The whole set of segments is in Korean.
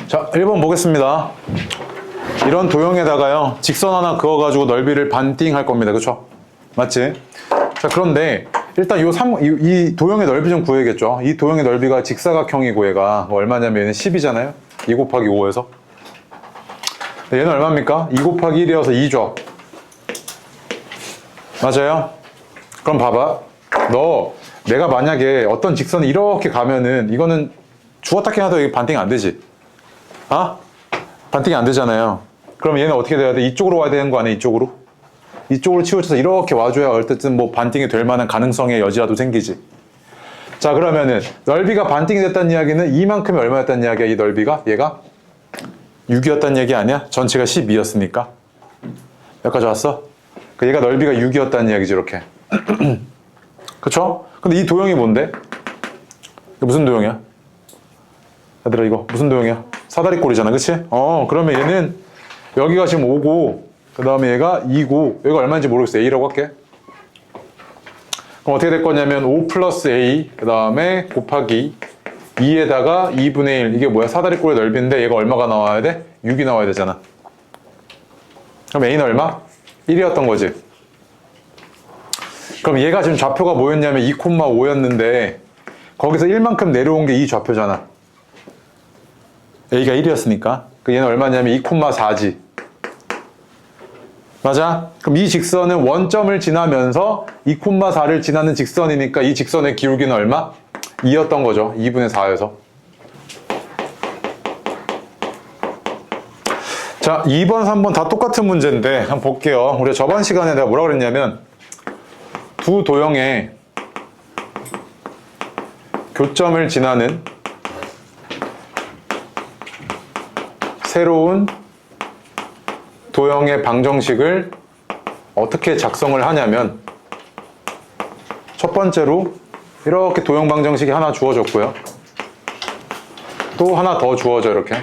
자, 1번 보겠습니다. 이런 도형에다가요, 직선 하나 그어가지고 넓이를 반띵 할 겁니다. 그쵸? 맞지? 자, 그런데 일단 이 도형의 넓이 좀 구해야겠죠? 이 도형의 넓이가 직사각형이고 얘가 얼마냐면 얘는 10이잖아요? 2 곱하기 5에서. 얘는 얼마입니까? 2 곱하기 1이어서 2죠? 맞아요? 그럼 봐봐. 내가 만약에 어떤 직선이 이렇게 가면은 이거는 주어 탁행 하다 반띵이 안 되지? 반띵이 안 되잖아요. 그럼 얘는 어떻게 돼야 돼? 이쪽으로 와야 되는 거 아니야? 이쪽으로 치우쳐서 이렇게 와줘야 어쨌든 뭐 반띵이 될 만한 가능성의 여지라도 생기지. 자, 그러면은 넓이가 반띵이 됐다는 이야기는 이만큼이 얼마였다는 이야기야? 이 넓이가? 얘가 6이었다는 얘기 아니야? 전체가 12였으니까. 여기까지 왔어? 얘가 넓이가 6이었다는 이야기지, 이렇게. 그쵸? 근데 이 도형이 뭔데? 이거 무슨 도형이야? 얘들아, 이거 무슨 도형이야? 사다리꼴이잖아, 그치? 그러면 얘는 여기가 지금 5고 그 다음에 얘가 2고 여기가 얼마인지 모르겠어. A라고 할게. 그럼 어떻게 될 거냐면 5 플러스 A 그 다음에 곱하기 2에다가 2분의 1 이게 뭐야? 사다리꼴의 넓이인데 얘가 얼마가 나와야 돼? 6이 나와야 되잖아. 그럼 A는 얼마? 1이었던 거지. 그럼 얘가 지금 좌표가 뭐였냐면 2,5였는데 거기서 1만큼 내려온 게 이 좌표잖아. A가 1이었으니까. 얘는 얼마냐면 2,4지. 맞아? 그럼 이 직선은 원점을 지나면서 2,4를 지나는 직선이니까 이 직선의 기울기는 얼마? 2였던 거죠. 2분의 4여서. 자, 2번, 3번 다 똑같은 문제인데 한번 볼게요. 우리가 저번 시간에 내가 뭐라고 그랬냐면 두 도형의 교점을 지나는 새로운 도형의 방정식을 어떻게 작성을 하냐면 첫 번째로 이렇게 도형 방정식이 하나 주어졌고요. 또 하나 더 주어져 이렇게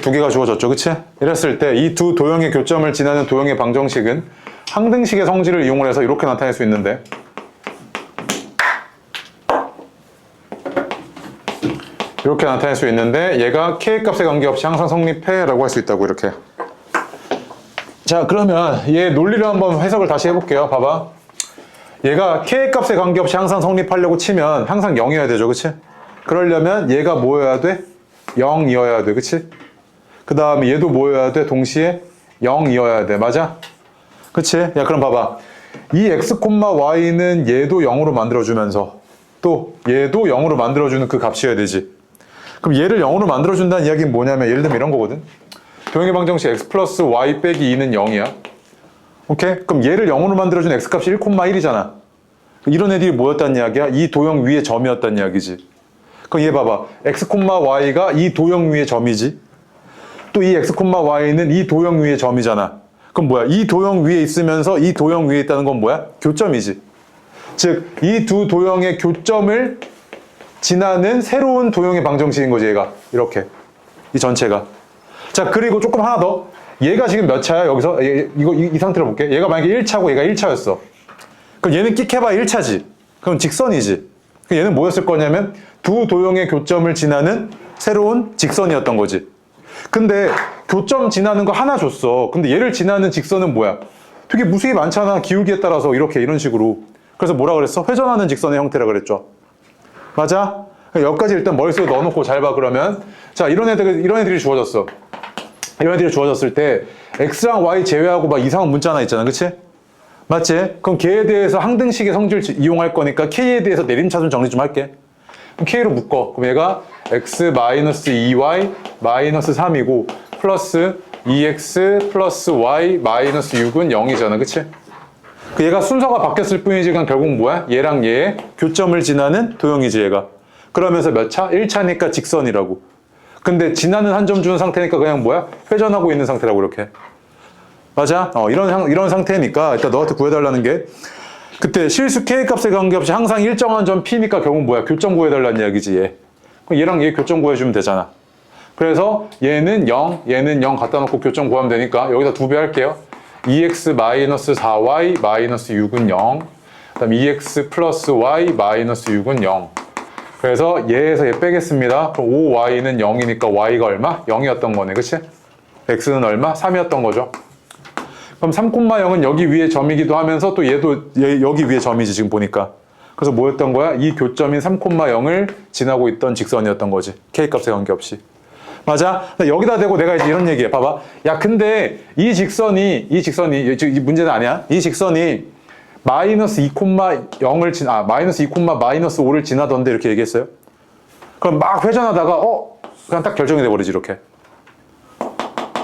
두 개가 주어졌죠. 그치? 이랬을 때 이 두 도형의 교점을 지나는 도형의 방정식은 항등식의 성질을 이용을 해서 이렇게 나타낼 수 있는데 이렇게 나타낼 수 있는데 얘가 K값에 관계없이 항상 성립해 라고 할 수 있다고 이렇게. 자, 그러면 얘 논리를 한번 해석을 다시 해볼게요. 봐봐. 얘가 K값에 관계없이 항상 성립하려고 치면 항상 0이어야 되죠. 그치? 그러려면 얘가 뭐여야 돼? 0이어야 돼. 그치? 그 다음에 얘도 뭐여야 돼? 동시에 0이어야 돼. 맞아? 그치? 야, 그럼 봐봐. 이 x, y는 얘도 0으로 만들어주면서 또 얘도 0으로 만들어주는 그 값이어야 되지. 그럼 얘를 0으로 만들어준다는 이야기는 뭐냐면 예를 들면 이런 거거든. 도형의 방정식 x 플러스 y 빼기 2는 0이야. 오케이? 그럼 얘를 0으로 만들어준 x값이 1,1이잖아. 이런 애들이 뭐였다는 이야기야? 이 도형 위의 점이었다는 이야기지. 그럼 얘 봐봐. x, y가 이 도형 위의 점이지. 또 이 x, y는 이 도형 위의 점이잖아. 그럼 뭐야? 이 도형 위에 있으면서 이 도형 위에 있다는 건 뭐야? 교점이지. 즉, 이 두 도형의 교점을 지나는 새로운 도형의 방정식인 거지, 얘가. 이렇게. 이 전체가. 자, 그리고 조금 하나 더. 얘가 지금 몇 차야? 여기서? 이 상태로 볼게. 얘가 만약에 1차고 얘가 1차였어. 그럼 얘는 끽해봐 1차지. 그럼 직선이지. 그럼 얘는 뭐였을 거냐면 두 도형의 교점을 지나는 새로운 직선이었던 거지. 근데 교점 지나는 거 하나 줬어. 근데 얘를 지나는 직선은 뭐야? 되게 무수히 많잖아. 기울기에 따라서 이런 식으로. 그래서 뭐라 그랬어? 회전하는 직선의 형태라 그랬죠. 맞아? 여기까지 일단 머릿속에 넣어놓고 잘 봐, 그러면. 자, 이런 애들이 주어졌어. 이런 애들이 주어졌을 때, X랑 Y 제외하고 막 이상한 문자 하나 있잖아. 그치? 맞지? 그럼 걔에 대해서 항등식의 성질을 이용할 거니까 K에 대해서 내림차순 정리 좀 할게. 그럼 K로 묶어. 그럼 얘가 X-2Y 3이고, 플러스 2X 플러스 Y 6은 0이잖아. 그치? 얘가 순서가 바뀌었을 뿐이지, 그냥 결국 뭐야? 얘랑 얘의 교점을 지나는 도형이지, 얘가. 그러면서 몇 차? 1차니까 직선이라고. 근데 지나는 한 점 주는 상태니까 그냥 뭐야? 회전하고 있는 상태라고, 이렇게. 맞아? 이런 상태니까 일단 너한테 구해달라는 게 그때 실수 K값에 관계없이 항상 일정한 점 P니까 결국 뭐야? 교점 구해달라는 이야기지, 얘. 그럼 얘랑 얘 교점 구해주면 되잖아. 그래서 얘는 0, 얘는 0 갖다 놓고 교점 구하면 되니까 여기다 2배 할게요. 2x-4y-6은 0. 그 다음 2x 플러스 y 마이너스 6은 0. 그래서 얘에서 얘 빼겠습니다. 그럼 5y는 0이니까 y가 얼마? 0이었던 거네. 그치? x는 얼마? 3이었던 거죠. 그럼 3,0은 여기 위에 점이기도 하면서 또 얘도 여기 위에 점이지 지금 보니까. 그래서 뭐였던 거야? 이 교점인 3,0을 지나고 있던 직선이었던 거지. k값에 관계없이. 맞아? 여기다 대고 내가 이제 이런 얘기해. 봐봐. 야, 근데 이 직선이 이 문제는 아니야. 이 직선이 마이너스 2,0을 마이너스 2, 마이너스 5를 지나던데 이렇게 얘기했어요. 그럼 막 회전하다가 그냥 딱 결정이 돼버리지 이렇게.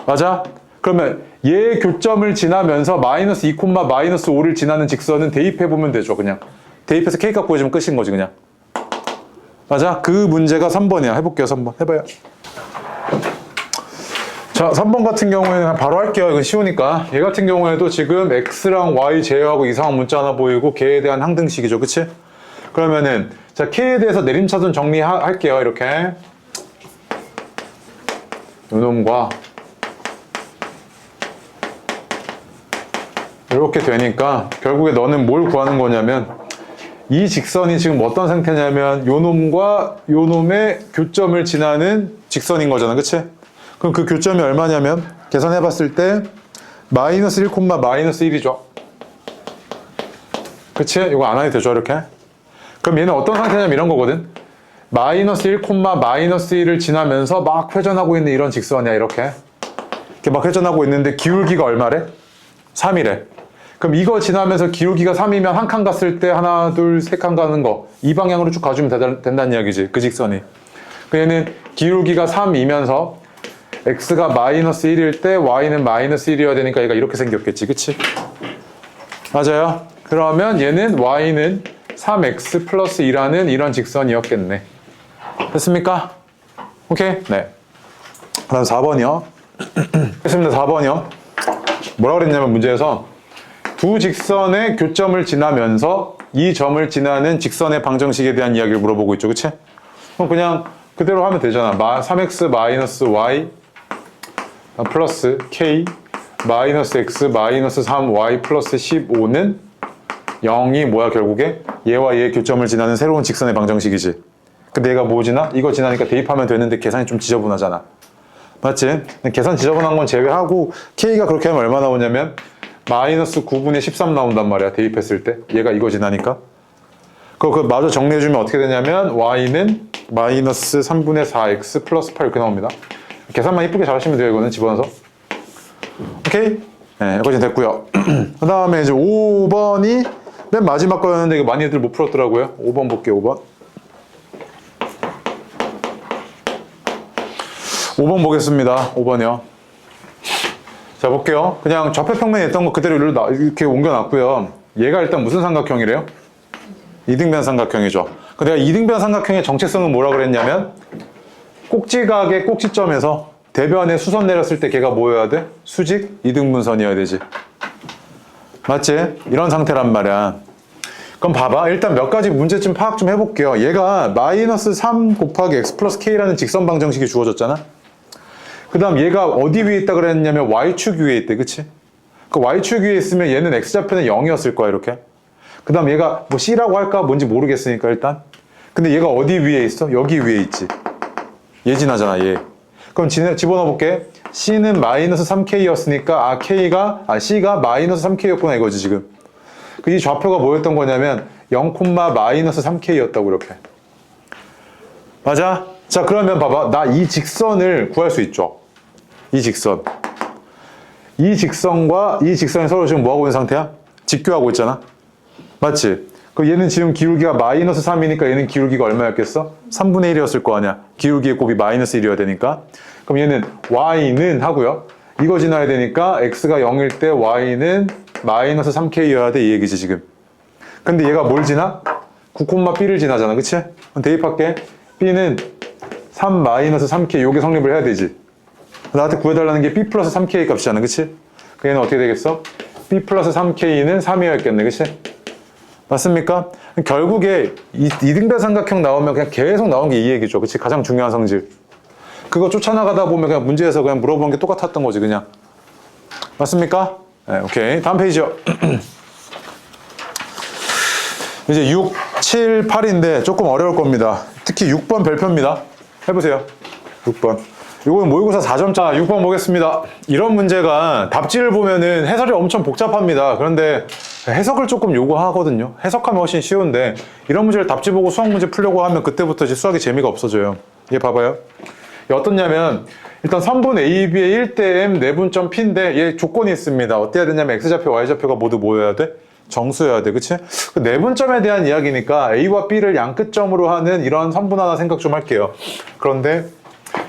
맞아? 그러면 얘 교점을 지나면서 마이너스 2, 마이너스 5를 지나는 직선은 대입해보면 되죠. 그냥 대입해서 k값 구해주면 끝인 거지 그냥. 맞아? 그 문제가 3번이야. 해볼게요. 3번 해봐요. 자, 3번 같은 경우에는 바로 할게요. 이건 쉬우니까. 얘 같은 경우에도 지금 x랑 y 제외하고 이상한 문자 하나 보이고 걔에 대한 항등식이죠. 그치? 그러면은 자, k에 대해서 내림차순 정리할게요. 이렇게 요놈과 이렇게 되니까 결국에 너는 뭘 구하는 거냐면 이 직선이 지금 어떤 상태냐면 요놈과 요놈의 교점을 지나는 직선인 거잖아. 그치? 그럼 그 교점이 얼마냐면 계산해 봤을 때 마이너스 1, 마이너스 1이죠. 그치? 이거 안 해도 되죠. 이렇게. 그럼 얘는 어떤 상태냐면 이런 거거든. 마이너스 1, 마이너스 1을 지나면서 막 회전하고 있는 이런 직선이야. 이렇게 막 회전하고 있는데 기울기가 얼마래? 3이래. 그럼 이거 지나면서 기울기가 3이면 한 칸 갔을 때 하나, 둘, 세 칸 가는 거 이 방향으로 쭉 가주면 된다는 이야기지. 그 직선이. 그 얘는 기울기가 3이면서 x가 마이너스 1일 때 y는 마이너스 1이어야 되니까 얘가 이렇게 생겼겠지. 그치? 맞아요. 그러면 얘는 y는 3x 플러스 2라는 이런 직선이었겠네. 됐습니까? 오케이? 네. 그 다음 4번이요. 됐습니다. 4번이요. 뭐라 그랬냐면 문제에서 두 직선의 교점을 지나면서 이 점을 지나는 직선의 방정식에 대한 이야기를 물어보고 있죠. 그치? 그럼 그냥 그대로 하면 되잖아. 3x 마이너스 y 플러스 k 마이너스 x 마이너스 3y 플러스 15는 0이 뭐야 결국에? 얘와 얘의 교점을 지나는 새로운 직선의 방정식이지. 근데 얘가 뭐 지나? 이거 지나니까 대입하면 되는데 계산이 좀 지저분하잖아. 맞지? 계산 지저분한 건 제외하고 k가 그렇게 하면 얼마 나오냐면 마이너스 9분의 13 나온단 말이야. 대입했을 때. 얘가 이거 지나니까. 그거 마저 정리해주면 어떻게 되냐면 y는 마이너스 3분의 4x 플러스 8 이렇게 나옵니다. 계산만 이쁘게 잘하시면 돼요. 이거는 집어넣어서. 오케이? 네, 여기까지 됐고요. 그 다음에 이제 5번이 맨 마지막 거였는데 이거 많이들 못 풀었더라고요. 5번 볼게요. 5번. 5번 보겠습니다. 5번이요. 자, 볼게요. 그냥 좌표평면에 있던 거 그대로 이렇게 옮겨놨고요. 얘가 일단 무슨 삼각형이래요? 이등변 삼각형이죠. 내가 이등변 삼각형의 정체성은 뭐라 그랬냐면 꼭지각의 꼭지점에서 대변에 수선 내렸을 때 걔가 뭐여야 돼? 수직 이등분선이어야 되지. 맞지? 이런 상태란 말이야. 그럼 봐봐. 일단 몇 가지 문제점 파악 좀 해볼게요. 얘가 마이너스 3 곱하기 x 플러스 k라는 직선 방정식이 주어졌잖아. 그 다음 얘가 어디 위에 있다 그랬냐면 y축 위에 있대. 그치? 그 y축 위에 있으면 얘는 x좌표는 0이었을 거야. 이렇게. 그 다음 얘가 뭐 c라고 할까 뭔지 모르겠으니까 일단. 근데 얘가 어디 위에 있어? 여기 위에 있지. 얘 지나잖아. 얘. 그럼 집어넣어 볼게. c는 마이너스 3k였으니까 c가 마이너스 3k였구나 이거지 지금. 이 좌표가 뭐였던 거냐면 0, 마이너스 3k였다고 이렇게. 맞아? 자, 그러면 봐봐. 나 이 직선을 구할 수 있죠. 이 직선. 이 직선과 이 직선이 서로 지금 뭐하고 있는 상태야? 직교하고 있잖아. 맞지? 그럼 얘는 지금 기울기가 마이너스 3이니까 얘는 기울기가 얼마였겠어? 3분의 1이었을 거 아니야. 기울기의 곱이 마이너스 1이어야 되니까. 그럼 얘는 y는 하고요. 이거 지나야 되니까 x가 0일 때 y는 마이너스 3k여야 돼. 이 얘기지 지금. 근데 얘가 뭘 지나? 9,b를 지나잖아. 그치? 그럼 대입할게. b는 3 마이너스 3k 요게 성립을 해야 되지. 나한테 구해달라는 게 b 플러스 3k 값이잖아. 그치? 그 얘는 어떻게 되겠어? b 플러스 3k는 3이었겠네. 그치? 맞습니까? 결국에 이등변 삼각형 나오면 그냥 계속 나온 게 이 얘기죠. 그치? 가장 중요한 성질. 그거 쫓아나가다 보면 그냥 문제에서 그냥 물어보는 게 똑같았던 거지, 그냥. 맞습니까? 네, 오케이. 다음 페이지요. 이제 6, 7, 8인데 조금 어려울 겁니다. 특히 6번 별표입니다. 해보세요. 6번. 이건 모의고사 4점짜 6번 보겠습니다. 이런 문제가 답지를 보면은 해설이 엄청 복잡합니다. 그런데 해석을 조금 요구하거든요. 해석하면 훨씬 쉬운데 이런 문제를 답지 보고 수학 문제 풀려고 하면 그때부터 이제 수학이 재미가 없어져요. 얘 봐봐요. 얘 어떻냐면 일단 선분 AB의 1대 M 내분점 P인데 얘 조건이 있습니다. 어떻게 해야 되냐면 X좌표, Y좌표가 모두 뭐여야 돼? 정수여야 돼. 그치? 그 내분점에 대한 이야기니까 A와 B를 양끝점으로 하는 이런 선분 하나 생각 좀 할게요. 그런데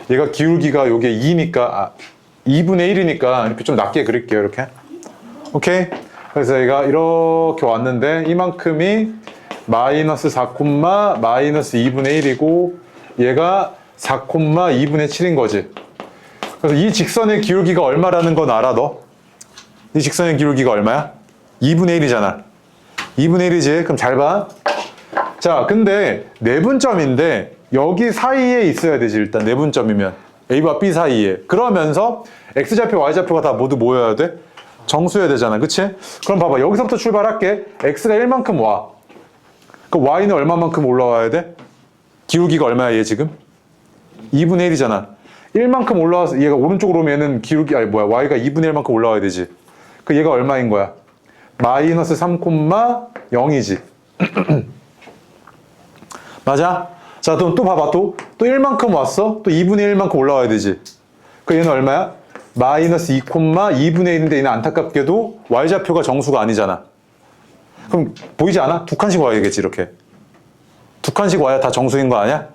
얘가 기울기가 요게 2니까 2분의 1이니까 이렇게 좀 낮게 그릴게요. 이렇게. 오케이? 그래서 얘가 이렇게 왔는데 이만큼이 마이너스 4, 마이너스 2분의 1이고 얘가 4, 2분의 7인 거지. 그래서 이 직선의 기울기가 얼마라는 건 알아, 너? 이 직선의 기울기가 얼마야? 2분의 1이잖아. 2분의 1이지? 그럼 잘 봐. 자, 근데 내분점인데 여기 사이에 있어야 되지, 일단 내분점이면. A와 B 사이에. 그러면서 X좌표, Y좌표가 다 모두 모여야 돼? 정수여야 되잖아. 그치? 그럼 봐봐. 여기서부터 출발할게. X가 1만큼 와. 그럼 Y는 얼마만큼 올라와야 돼? 기울기가 얼마야, 얘 지금? 2분의 1이잖아. 1만큼 올라와서 얘가 오른쪽으로 오면 얘는 기울기, 아니 뭐야, Y가 2분의 1만큼 올라와야 되지. 그 얘가 얼마인 거야? 마이너스 3, 0이지. 맞아? 자, 그럼 또 봐봐. 또 1만큼 왔어? 또 2분의 1만큼 올라와야 되지. 그 얘는 얼마야? 마이너스 2, 2분의 1인데 얘는 안타깝게도 Y좌표가 정수가 아니잖아. 그럼 보이지 않아? 두 칸씩 와야겠지, 이렇게. 두 칸씩 와야 다 정수인 거 아니야?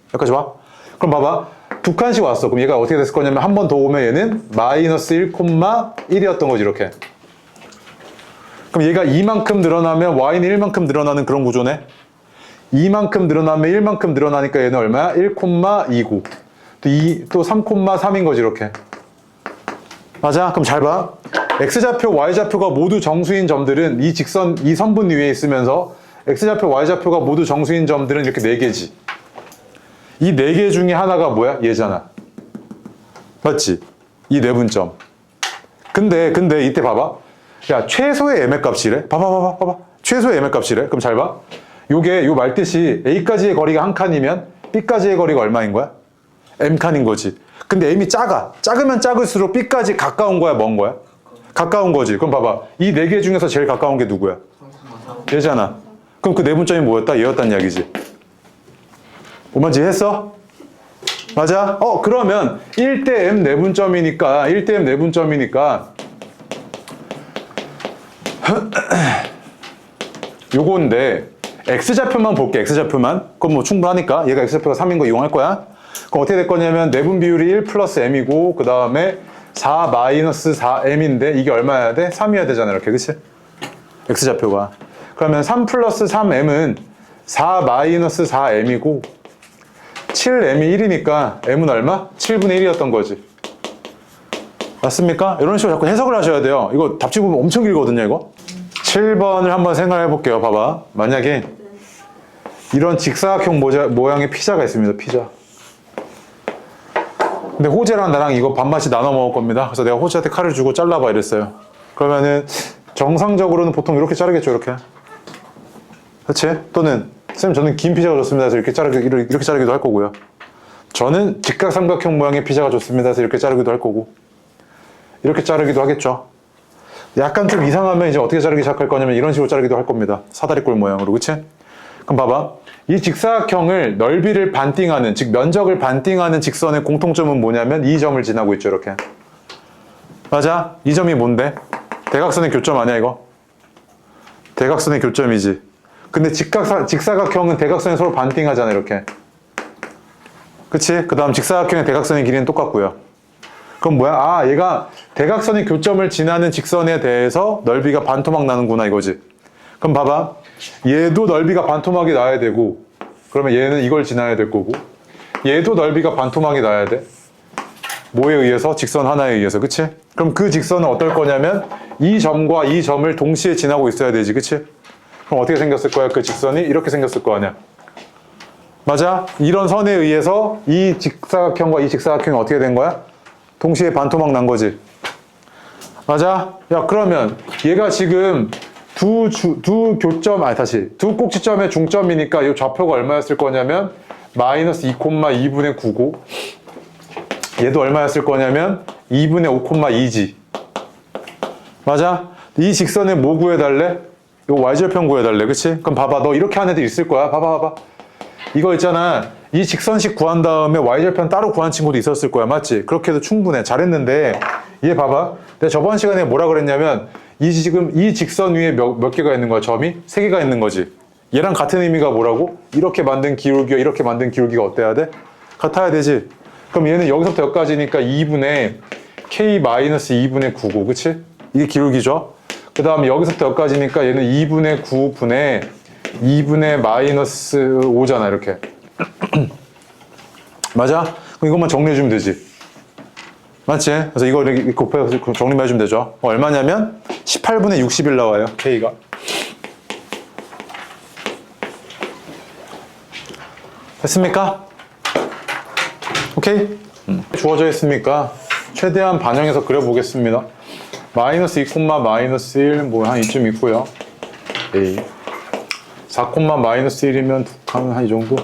여기까지 와? 그럼 봐봐. 두 칸씩 왔어. 그럼 얘가 어떻게 됐을 거냐면 한 번 더 오면 얘는 마이너스 1, 1이었던 거지, 이렇게. 그럼 얘가 2만큼 늘어나면 Y는 1만큼 늘어나는 그런 구조네. 2만큼 늘어나면 1만큼 늘어나니까 얘는 얼마야? 1,2고 또 3,3인 거지, 이렇게. 맞아? 그럼 잘 봐. X좌표, Y좌표가 모두 정수인 점들은 이 직선, 이 선분 위에 있으면서 X좌표, Y좌표가 모두 정수인 점들은 이렇게 4개지. 이 4개 중에 하나가 뭐야? 얘잖아. 맞지? 이 내분점. 근데 이때 봐봐. 야, 최소의 M의 값이래? 봐봐. 최소의 M의 값이래? 그럼 잘 봐. 요게, 요 말뜻이 A까지의 거리가 한 칸이면 B까지의 거리가 얼마인 거야? M칸인 거지. 근데 M이 작아. 작으면 작을수록 B까지 가까운 거야, 먼 거야? 가까운 거지. 그럼 봐봐. 이 4개 중에서 제일 가까운 게 누구야? 얘잖아. 그럼 그 내분점이 뭐였다? 얘였단 이야기지. 오만지 했어? 맞아? 그러면 1대 M 내분점이니까 요건데 X좌표만 볼게. X좌표만. 그럼 뭐 충분하니까 얘가 X좌표가 3인 거 이용할 거야. 그럼 어떻게 될 거냐면 내분 비율이 1 플러스 M이고 그 다음에 4 마이너스 4M인데 이게 얼마여야 돼? 3이어야 되잖아, 이렇게. 그치? X좌표가. 그러면 3 플러스 3M은 4 마이너스 4M이고 7M이 1이니까 M은 얼마? 7분의 1이었던 거지. 맞습니까? 이런 식으로 자꾸 해석을 하셔야 돼요. 이거 답지 보면 엄청 길거든요, 이거. 7번을 한번 생각해 볼게요. 봐봐. 만약에 이런 직사각형 모양의 피자가 있습니다. 피자. 근데 호재랑 나랑 이거 반반씩 나눠 먹을 겁니다. 그래서 내가 호재한테 칼을 주고 잘라봐 이랬어요. 그러면은 정상적으로는 보통 이렇게 자르겠죠, 이렇게. 그렇지? 또는 쌤 저는 긴 피자가 좋습니다. 그래서 이렇게 자르기도 할 거고요. 저는 직각삼각형 모양의 피자가 좋습니다. 그래서 이렇게 자르기도 할 거고. 이렇게 자르기도 하겠죠. 약간 좀 이상하면 이제 어떻게 자르기 시작할 거냐면 이런 식으로 자르기도 할 겁니다. 사다리꼴 모양으로. 그치? 그럼 봐봐. 이 직사각형을 넓이를 반띵하는, 즉 면적을 반띵하는 직선의 공통점은 뭐냐면 이 점을 지나고 있죠, 이렇게. 맞아? 이 점이 뭔데? 대각선의 교점 아니야, 이거? 대각선의 교점이지. 근데 직사각형은 대각선이 서로 반띵하잖아, 이렇게. 그치? 그 다음 직사각형의 대각선의 길이는 똑같고요. 그럼 뭐야? 얘가 대각선의 교점을 지나는 직선에 대해서 넓이가 반토막 나는구나, 이거지. 그럼 봐봐. 얘도 넓이가 반토막이 나야 되고, 그러면 얘는 이걸 지나야 될 거고, 얘도 넓이가 반토막이 나야 돼. 뭐에 의해서? 직선 하나에 의해서. 그치? 그럼 그 직선은 어떨 거냐면 이 점과 이 점을 동시에 지나고 있어야 되지. 그치? 그럼 어떻게 생겼을 거야? 그 직선이 이렇게 생겼을 거 아니야. 맞아? 이런 선에 의해서 이 직사각형과 이 직사각형이 어떻게 된 거야? 동시에 반토막 난 거지. 맞아? 야, 그러면 얘가 지금 두 꼭지점의 중점이니까 이 좌표가 얼마였을 거냐면 마이너스 2,2분의 9고 얘도 얼마였을 거냐면 2분의 5,2지. 맞아? 이 직선의 뭐 구해달래? 요 y절편 구해달래. 그치? 그럼 봐봐. 너 이렇게 한 애들 있을 거야. 봐봐. 이거 있잖아. 이 직선식 구한 다음에 y절편 따로 구한 친구도 있었을 거야. 맞지? 그렇게 해도 충분해. 잘했는데 얘 봐봐. 내가 저번 시간에 뭐라 그랬냐면 지금 이 직선 위에 몇 개가 있는 거야? 점이? 3개가 있는 거지. 얘랑 같은 의미가 뭐라고? 이렇게 만든 기울기와 이렇게 만든 기울기가 어때야 돼? 같아야 되지. 그럼 얘는 여기서부터 여기까지니까 2분의 k-2분의 9고, 그치? 이게 기울기죠. 그 다음에 여기서부터 여기까지니까 얘는 2분의 9분의 2분의 마이너스 5잖아, 이렇게. 맞아? 그럼 이것만 정리해주면 되지. 맞지? 그래서 이거 이렇게 곱해서 정리만 해주면 되죠. 얼마냐면 18분의 61 나와요, k가. 됐습니까? 오케이? 주어져 있으니까 최대한 반영해서 그려보겠습니다. 마이너스 2, 마이너스 1, 뭐 한 이쯤 있고요. A. 4, 마이너스 1이면 두 칸은 한 이 정도?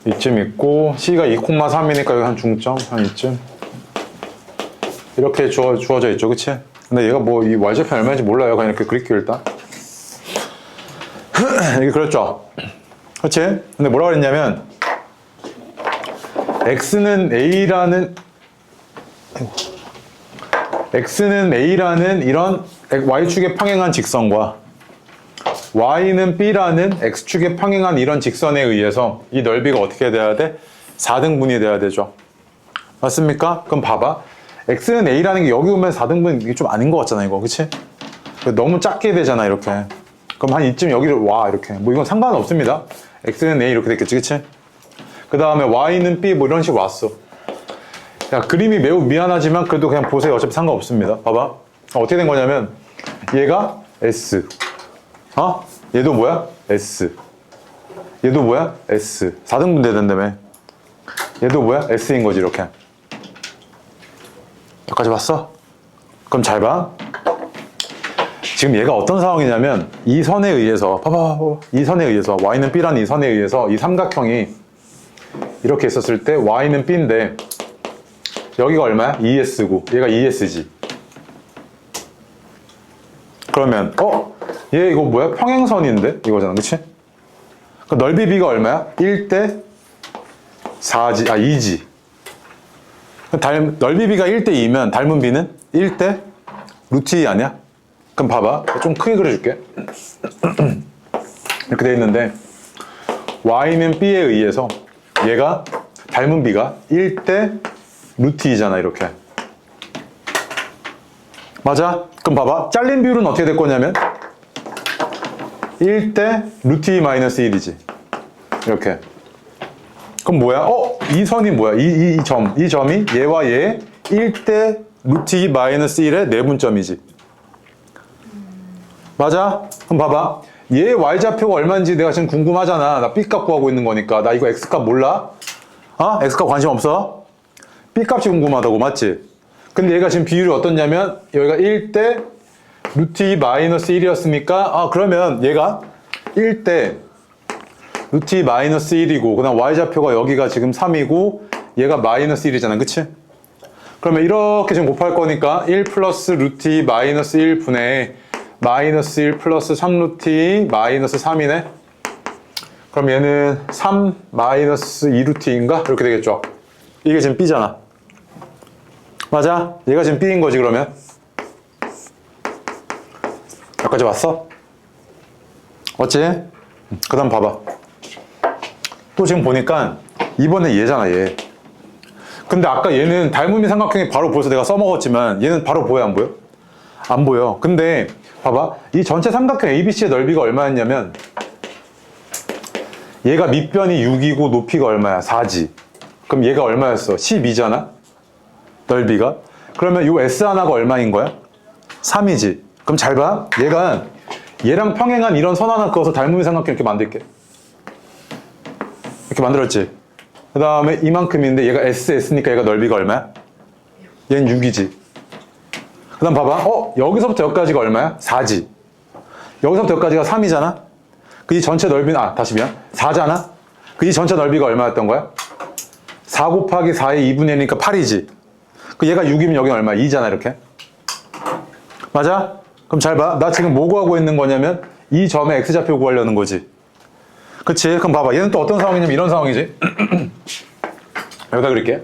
이쯤 있고, C가 2,3이니까 여기 한 중점, 한 이쯤. 이렇게 주어져 있죠, 그치? 근데 얘가 뭐 이 y절편 얼마인지 몰라요. 그냥 이렇게 그릴게요, 일단. 이렇게 그렸죠? 그치? 근데 뭐라 그랬냐면, X는 A라는 이런 Y축에 평행한 직선과 Y는 B라는 X축에 평행한 이런 직선에 의해서 이 넓이가 어떻게 돼야 돼? 4등분이 돼야 되죠. 맞습니까? 그럼 봐봐. X는 A라는 게 여기 오면 4등분 이게 좀 아닌 것 같잖아, 이거. 그치? 너무 작게 되잖아, 이렇게. 그럼 한 이쯤 여기를 와, 이렇게. 뭐 이건 상관없습니다. X는 A 이렇게 됐겠지, 그치? 그 다음에 Y는 B 뭐 이런 식으로 왔어. 야, 그림이 매우 미안하지만 그래도 그냥 보세요. 어차피 상관없습니다. 봐봐. 어떻게 된 거냐면 얘가 S. 얘도 뭐야? S. 얘도 뭐야? S. 4등분 되던다며. 얘도 뭐야? S인 거지, 이렇게. 여기까지 봤어? 그럼 잘 봐. 지금 얘가 어떤 상황이냐면 이 선에 의해서 봐봐. 이 선에 의해서 Y는 B라는 이 선에 의해서 이 삼각형이 이렇게 있었을 때 Y는 B인데 여기가 얼마야? 2S고 얘가 2S지. 그러면 얘 이거 뭐야? 평행선인데? 이거잖아, 그치? 그 넓이 B가 얼마야? 1대 4지, 2지. 넓이 B가 1대 2면 닮은 B는 1대 루트 2 아니야? 그럼 봐봐. 좀 크게 그려줄게. 이렇게 돼 있는데 Y는 B에 의해서 얘가 닮은 B가 1대 루트 2잖아, 이렇게. 맞아? 그럼 봐봐. 잘린 비율은 어떻게 될 거냐면 1대 루트 2 마이너스 1이지. 이렇게. 그럼 뭐야? 이 선이 뭐야? 이 점이 얘와 얘 1대 루트 2 마이너스 1의 내분점이지. 맞아? 그럼 봐봐. 얘 y좌표가 얼마인지 내가 지금 궁금하잖아. 나 B값 구하고 있는 거니까. 나 이거 X값 몰라? X값 관심 없어? B값이 궁금하다고, 맞지? 근데 얘가 지금 비율이 어떻냐면 여기가 1대 루트 2 마이너스 1이었으니까 그러면 얘가 1대 루트 2 마이너스 1이고 그 다음 y좌표가 여기가 지금 3이고 얘가 마이너스 1이잖아, 그치? 그러면 이렇게 지금 곱할 거니까 1 플러스 루트 2 마이너스 1 분의 마이너스 1 플러스 3 루트 2 마이너스 3이네? 그럼 얘는 3 마이너스 2 루트 2인가? 이렇게 되겠죠? 이게 지금 B잖아. 맞아? 얘가 지금 B인 거지, 그러면? 여기까지 왔어? 어찌? 그 다음 봐봐. 또 지금 보니까 이번에 얘잖아, 얘. 근데 아까 얘는 닮음이 삼각형이 바로 보여서 내가 써먹었지만 얘는 바로 보여, 안 보여? 안 보여. 근데 봐봐. 이 전체 삼각형 ABC의 넓이가 얼마였냐면 얘가 밑변이 6이고 높이가 얼마야? 4지. 그럼 얘가 얼마였어? 12잖아? 넓이가. 그러면 요 S 하나가 얼마인 거야? 3이지. 그럼 잘 봐. 얘가 얘랑 평행한 이런 선 하나 그어서 닮음이 삼각형 이렇게 만들게. 이렇게 만들었지. 그 다음에 이만큼인데 얘가 S니까 얘가 넓이가 얼마야? 얘는 6이지. 그 다음 봐봐. 여기서부터 여기까지가 얼마야? 4지. 여기서부터 여기까지가 3이잖아? 그 이 전체 넓이는, 다시 미안. 4잖아? 그 이 전체 넓이가 얼마였던 거야? 4 곱하기 4의 2분의 1이니까 8이지. 그 얘가 6이면 여기는 얼마? 2잖아, 이렇게. 맞아? 그럼 잘 봐. 나 지금 뭐 구하고 있는 거냐면 이 점의 x좌표 구하려는 거지. 그치? 그럼 봐봐. 얘는 또 어떤 상황이냐면 이런 상황이지. 여기다 그릴게.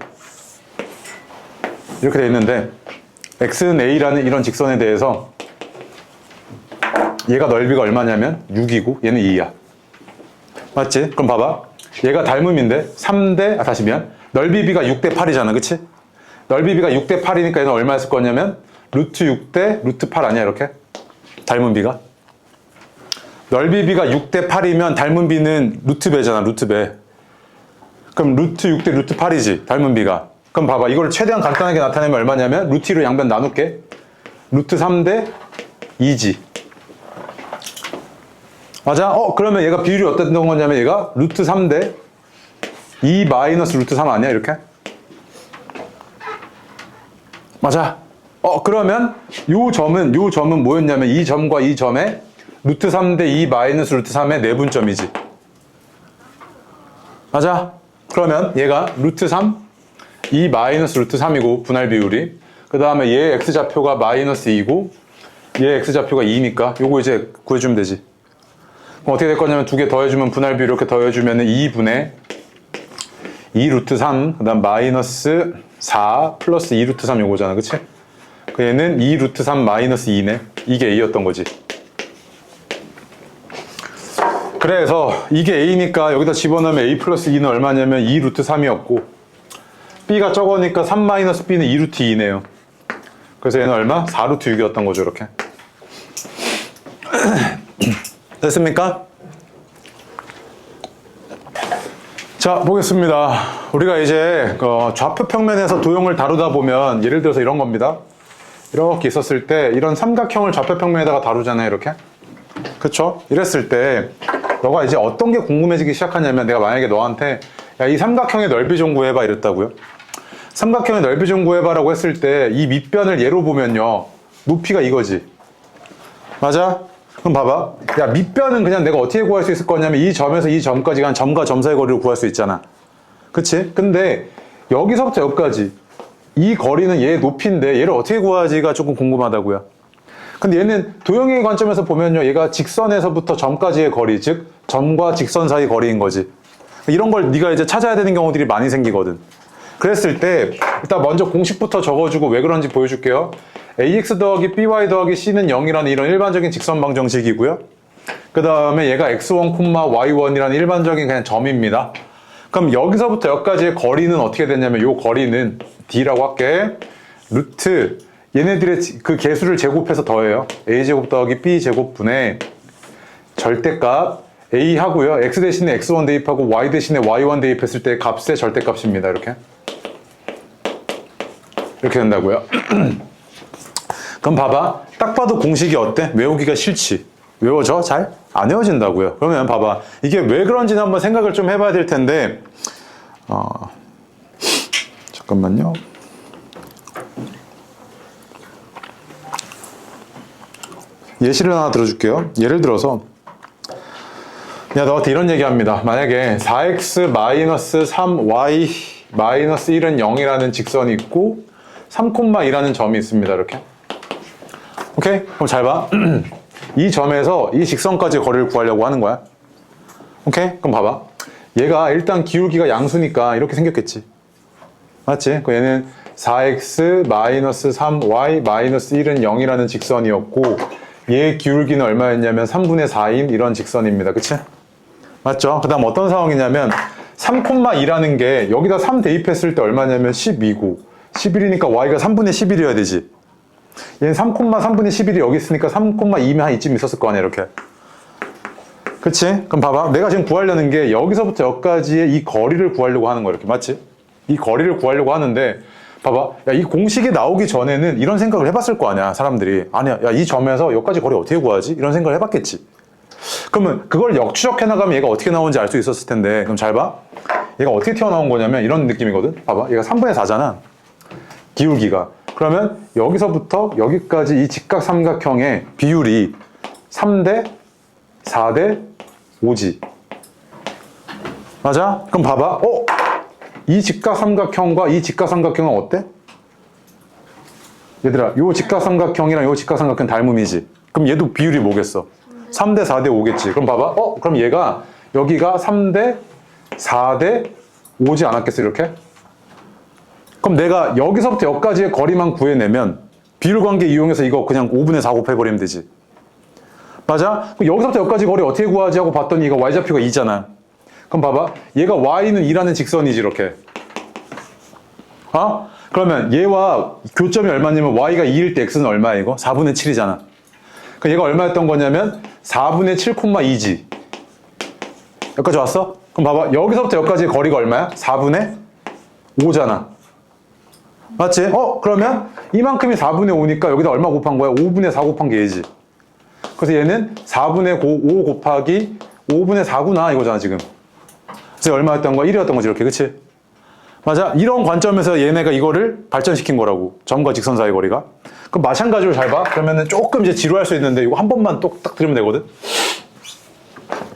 이렇게 돼 있는데 x는 a라는 이런 직선에 대해서 얘가 넓이가 얼마냐면 6이고 얘는 2야. 맞지? 그럼 봐봐. 얘가 닮음인데 3대, 다시 미안. 넓이 b가 6대 8이잖아. 그치? 넓이 b가 6대 8이니까 얘는 얼마였을 거냐면 루트 6대 루트 8 아니야, 이렇게? 닮은 b가? 넓이 b가 6대 8이면 닮은 b는 루트 배잖아, 루트 배. 그럼 루트 6대 루트 8이지, 닮은 b가. 그럼 봐봐. 이걸 최대한 간단하게 나타내면 얼마냐면 루트 2로 양변 나눌게. 루트 3대 2지. 맞아? 그러면 얘가 비율이 어떤 거냐면 얘가 루트 3대 2 마이너스 루트 3 아니야, 이렇게? 맞아? 그러면 요 점은 뭐였냐면 이 점과 이 점의 루트 3대 2 마이너스 루트 3의 내분점이지. 맞아? 그러면 얘가 루트 3, 2 마이너스 루트 3이고 분할 비율이. 그 다음에 얘 x좌표가 마이너스 2고 얘 x좌표가 2니까 요거 이제 구해주면 되지. 그럼 어떻게 될 거냐면 두 개 더해주면 분할 비율 이렇게 더해주면 2분의 2 루트 3, 그 다음 마이너스 4 플러스 2 루트 3 요거잖아. 그치? 그 얘는 2 루트 3 마이너스 2네. 이게 a였던 거지. 그래서 이게 a니까 여기다 집어넣으면 a 플러스 2는 얼마냐면 2 루트 3이었고 b가 적으니까 3 마이너스 b는 2 루트 2네요. 그래서 얘는 얼마? 4 루트 6이었던 거죠, 이렇게. 됐습니까? 자, 보겠습니다. 우리가 이제 좌표 평면에서 도형을 다루다 보면 예를 들어서 이런 겁니다. 이렇게 있었을 때 이런 삼각형을 좌표 평면에다가 다루잖아요, 이렇게. 그쵸? 이랬을 때 너가 이제 어떤 게 궁금해지기 시작하냐면 내가 만약에 너한테 야, 이 삼각형의 넓이 좀 구해봐 이랬다고요. 삼각형의 넓이 좀 구해봐라고 했을 때 이 밑변을 예로 보면요, 높이가 이거지. 맞아? 그럼 봐봐. 야, 밑변은 그냥 내가 어떻게 구할 수 있을 거냐면 이 점에서 이 점까지 간 점과 점 사이 거리를 구할 수 있잖아. 그치? 근데 여기서부터 여기까지 이 거리는 얘의 높이인데 얘를 어떻게 구하지가 조금 궁금하다고요. 근데 얘는 도형의 관점에서 보면요, 얘가 직선에서부터 점까지의 거리, 즉 점과 직선 사이 거리인 거지. 이런 걸 네가 이제 찾아야 되는 경우들이 많이 생기거든. 그랬을 때 일단 먼저 공식부터 적어주고 왜 그런지 보여줄게요. ax 더하기 by 더하기 c는 0이라는 이런 일반적인 직선 방정식이고요. 그 다음에 얘가 x1, y1이라는 일반적인 그냥 점입니다. 그럼 여기서부터 여기까지의 거리는 어떻게 되냐면 요 거리는 d라고 할게. 루트 얘네들의 그 개수를 제곱해서 더해요. a제곱 더하기 b제곱 분의 절대값 a 하고요. x 대신에 x1 대입하고 y 대신에 y1 대입했을 때 값의 절대값입니다. 이렇게 된다고요. 그럼 봐봐. 딱 봐도 공식이 어때? 외우기가 싫지. 외워져? 잘? 안 외워진다고요. 그러면 봐봐. 이게 왜 그런지는 한번 생각을 좀 해봐야 될 텐데 잠깐만요. 예시를 하나 들어줄게요. 예를 들어서 야, 너한테 이런 얘기합니다. 만약에 4x-3y 1은 0이라는 직선이 있고 3,2라는 점이 있습니다. 이렇게. 오케이? 그럼 잘 봐. 이 점에서 이 직선까지 거리를 구하려고 하는 거야. 오케이? 그럼 봐봐. 얘가 일단 기울기가 양수니까 이렇게 생겼겠지. 맞지? 그 얘는 4x-3y 1은 0이라는 직선이었고 얘의 기울기는 얼마였냐면 3분의 4인 이런 직선입니다. 그치? 맞죠? 그 다음 어떤 상황이냐면 3,2라는 게 여기다 3 대입했을 때 얼마냐면 12고 11이니까 y가 3분의 11이어야 되지. 얘는 3분의 11이 여기 있으니까 3,2면 한 이쯤 있었을 거 아니야, 이렇게. 그치? 그럼 봐봐. 내가 지금 구하려는 게 여기서부터 여기까지의 이 거리를 구하려고 하는 거야, 이렇게. 맞지? 이 거리를 구하려고 하는데 봐봐. 야, 이 공식이 나오기 전에는 이런 생각을 해봤을 거 아니야, 사람들이. 아니야, 야, 이 점에서 여기까지 거리 어떻게 구하지? 이런 생각을 해봤겠지. 그러면 그걸 역추적해 나가면 얘가 어떻게 나오는지 알 수 있었을 텐데, 그럼 잘 봐. 얘가 어떻게 튀어나온 거냐면 이런 느낌이거든. 봐봐. 얘가 3분의 4잖아. 기울기가. 그러면 여기서부터 여기까지 이 직각 삼각형의 비율이 3대 4대 5지. 맞아? 그럼 봐봐. 이 직각삼각형과 이 직각삼각형은 어때? 얘들아, 요 직각삼각형이랑 요 직각삼각형 닮음이지. 그럼 얘도 비율이 뭐겠어? 3대 4대 5겠지. 그럼 봐봐. 그럼 얘가 여기가 3대 4대 5지 않았겠어, 이렇게? 그럼 내가 여기서부터 여기까지의 거리만 구해내면 비율 관계 이용해서 이거 그냥 5분의 4 곱해버리면 되지. 맞아? 그럼 여기서부터 여기까지 거리 어떻게 구하지 하고 봤더니 이거 y좌표가 2잖아. 그럼 봐봐. 얘가 y는 2라는 직선이지, 이렇게. 그러면 얘와 교점이 얼마냐면 y가 2일 때 x는 얼마야, 이거? 4분의 7이잖아. 그럼 얘가 얼마였던 거냐면 4분의 7,2지. 여기까지 왔어? 그럼 봐봐. 여기서부터 여기까지의 거리가 얼마야? 4분의 5잖아. 맞지? 그러면 이만큼이 4분의 5니까 여기다 얼마 곱한 거야? 5분의 4 곱한 게 얘지. 그래서 얘는 4분의 5 곱하기 5분의 4구나 이거잖아, 지금. 그래서 얼마였던 거야? 1이었던 거지, 이렇게. 그치? 맞아? 이런 관점에서 얘네가 이거를 발전시킨 거라고. 점과 직선 사이 거리가. 그럼 마찬가지로 잘 봐. 그러면은 조금 이제 지루할 수 있는데 이거 한 번만 딱 들으면 되거든?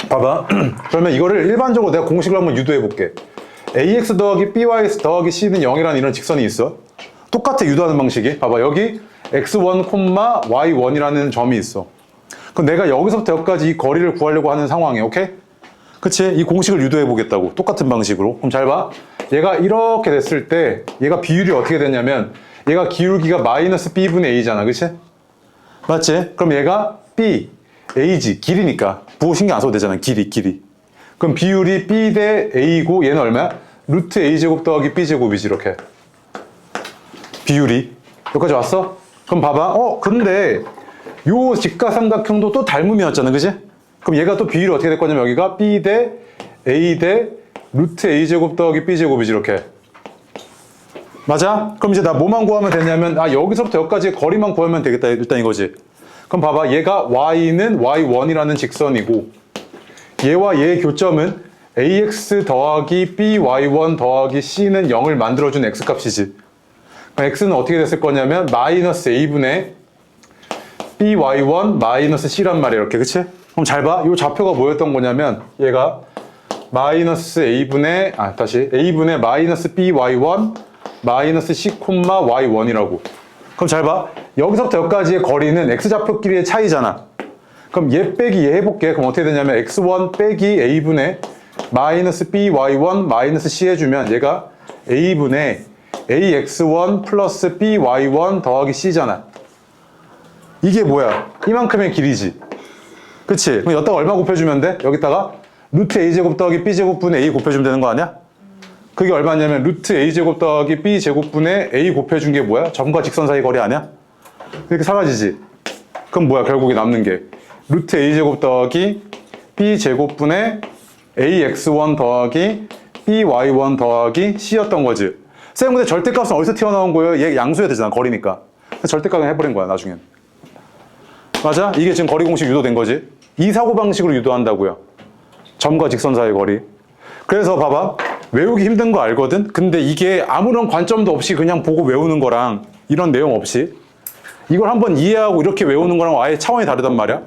봐봐. 그러면 이거를 일반적으로 내가 공식을 한번 유도해 볼게. ax 더하기 by 더하기 c는 0이라는 이런 직선이 있어. 똑같아, 유도하는 방식이. 봐봐, 여기 x1, y1이라는 점이 있어. 그럼 내가 여기서부터 여기까지 이 거리를 구하려고 하는 상황이야, 오케이? 그치? 이 공식을 유도해 보겠다고. 똑같은 방식으로. 그럼 잘 봐. 얘가 이렇게 됐을 때 얘가 비율이 어떻게 되냐면 얘가 기울기가 마이너스 b분의 a잖아, 그치? 맞지? 그럼 얘가 b, a지. 길이니까. 부호 신경 안 써도 되잖아, 길이. 그럼 비율이 b 대 a고 얘는 얼마야? 루트 a제곱 더하기 b제곱이지, 이렇게. 비율이. 여기까지 왔어? 그럼 봐봐. 근데 요 직각삼각형도 또 닮음이었잖아, 그지? 그럼 얘가 또 비율이 어떻게 될 거냐면 여기가 b 대 a 대 루트 a제곱 더하기 b제곱이지, 이렇게. 맞아? 그럼 이제 나 뭐만 구하면 되냐면 여기서부터 여기까지의 거리만 구하면 되겠다, 일단 이거지. 그럼 봐봐. 얘가 y는 y1이라는 직선이고 얘와 얘의 교점은 ax 더하기 by1 더하기 c는 0을 만들어준 x값이지. 그럼 x는 어떻게 됐을 거냐면 마이너스 a분의 by1 마이너스 c란 말이야, 이렇게. 그치? 그럼 잘 봐. 이 좌표가 뭐였던 거냐면 얘가 마이너스 a분의 a분의 마이너스 by1 마이너스 c, y1이라고. 그럼 잘 봐. 여기서부터 여기까지의 거리는 x좌표끼리의 차이잖아. 그럼 얘 빼기 얘 해볼게. 그럼 어떻게 되냐면 x1 빼기 a분의 마이너스 by1 마이너스 c 해주면 얘가 a분의 ax1 플러스 by1 더하기 c잖아. 이게 뭐야? 이만큼의 길이지. 그치? 그럼 여기다가 얼마 곱해주면 돼? 여기다가 루트 a제곱 더하기 b제곱분의 a 곱해주면 되는 거 아니야? 그게 얼마냐면 루트 a제곱 더하기 b제곱분의 a 곱해준 게 뭐야? 점과 직선 사이 거리 아니야? 이렇게 사라지지? 그럼 뭐야? 결국에 남는 게 루트 a제곱 더하기 b제곱분의 ax1 더하기 by1 더하기 c였던 거지. 쌤, 근데 절대값은 어디서 튀어나온 거예요? 얘 양수해야 되잖아, 거리니까. 절대값은 해버린 거야, 나중엔. 맞아? 이게 지금 거리 공식 유도된 거지. 이 사고방식으로 유도한다고요. 점과 직선 사이 거리. 그래서 봐봐. 외우기 힘든 거 알거든? 근데 이게 아무런 관점도 없이 그냥 보고 외우는 거랑 이런 내용 없이 이걸 한번 이해하고 이렇게 외우는 거랑 아예 차원이 다르단 말이야.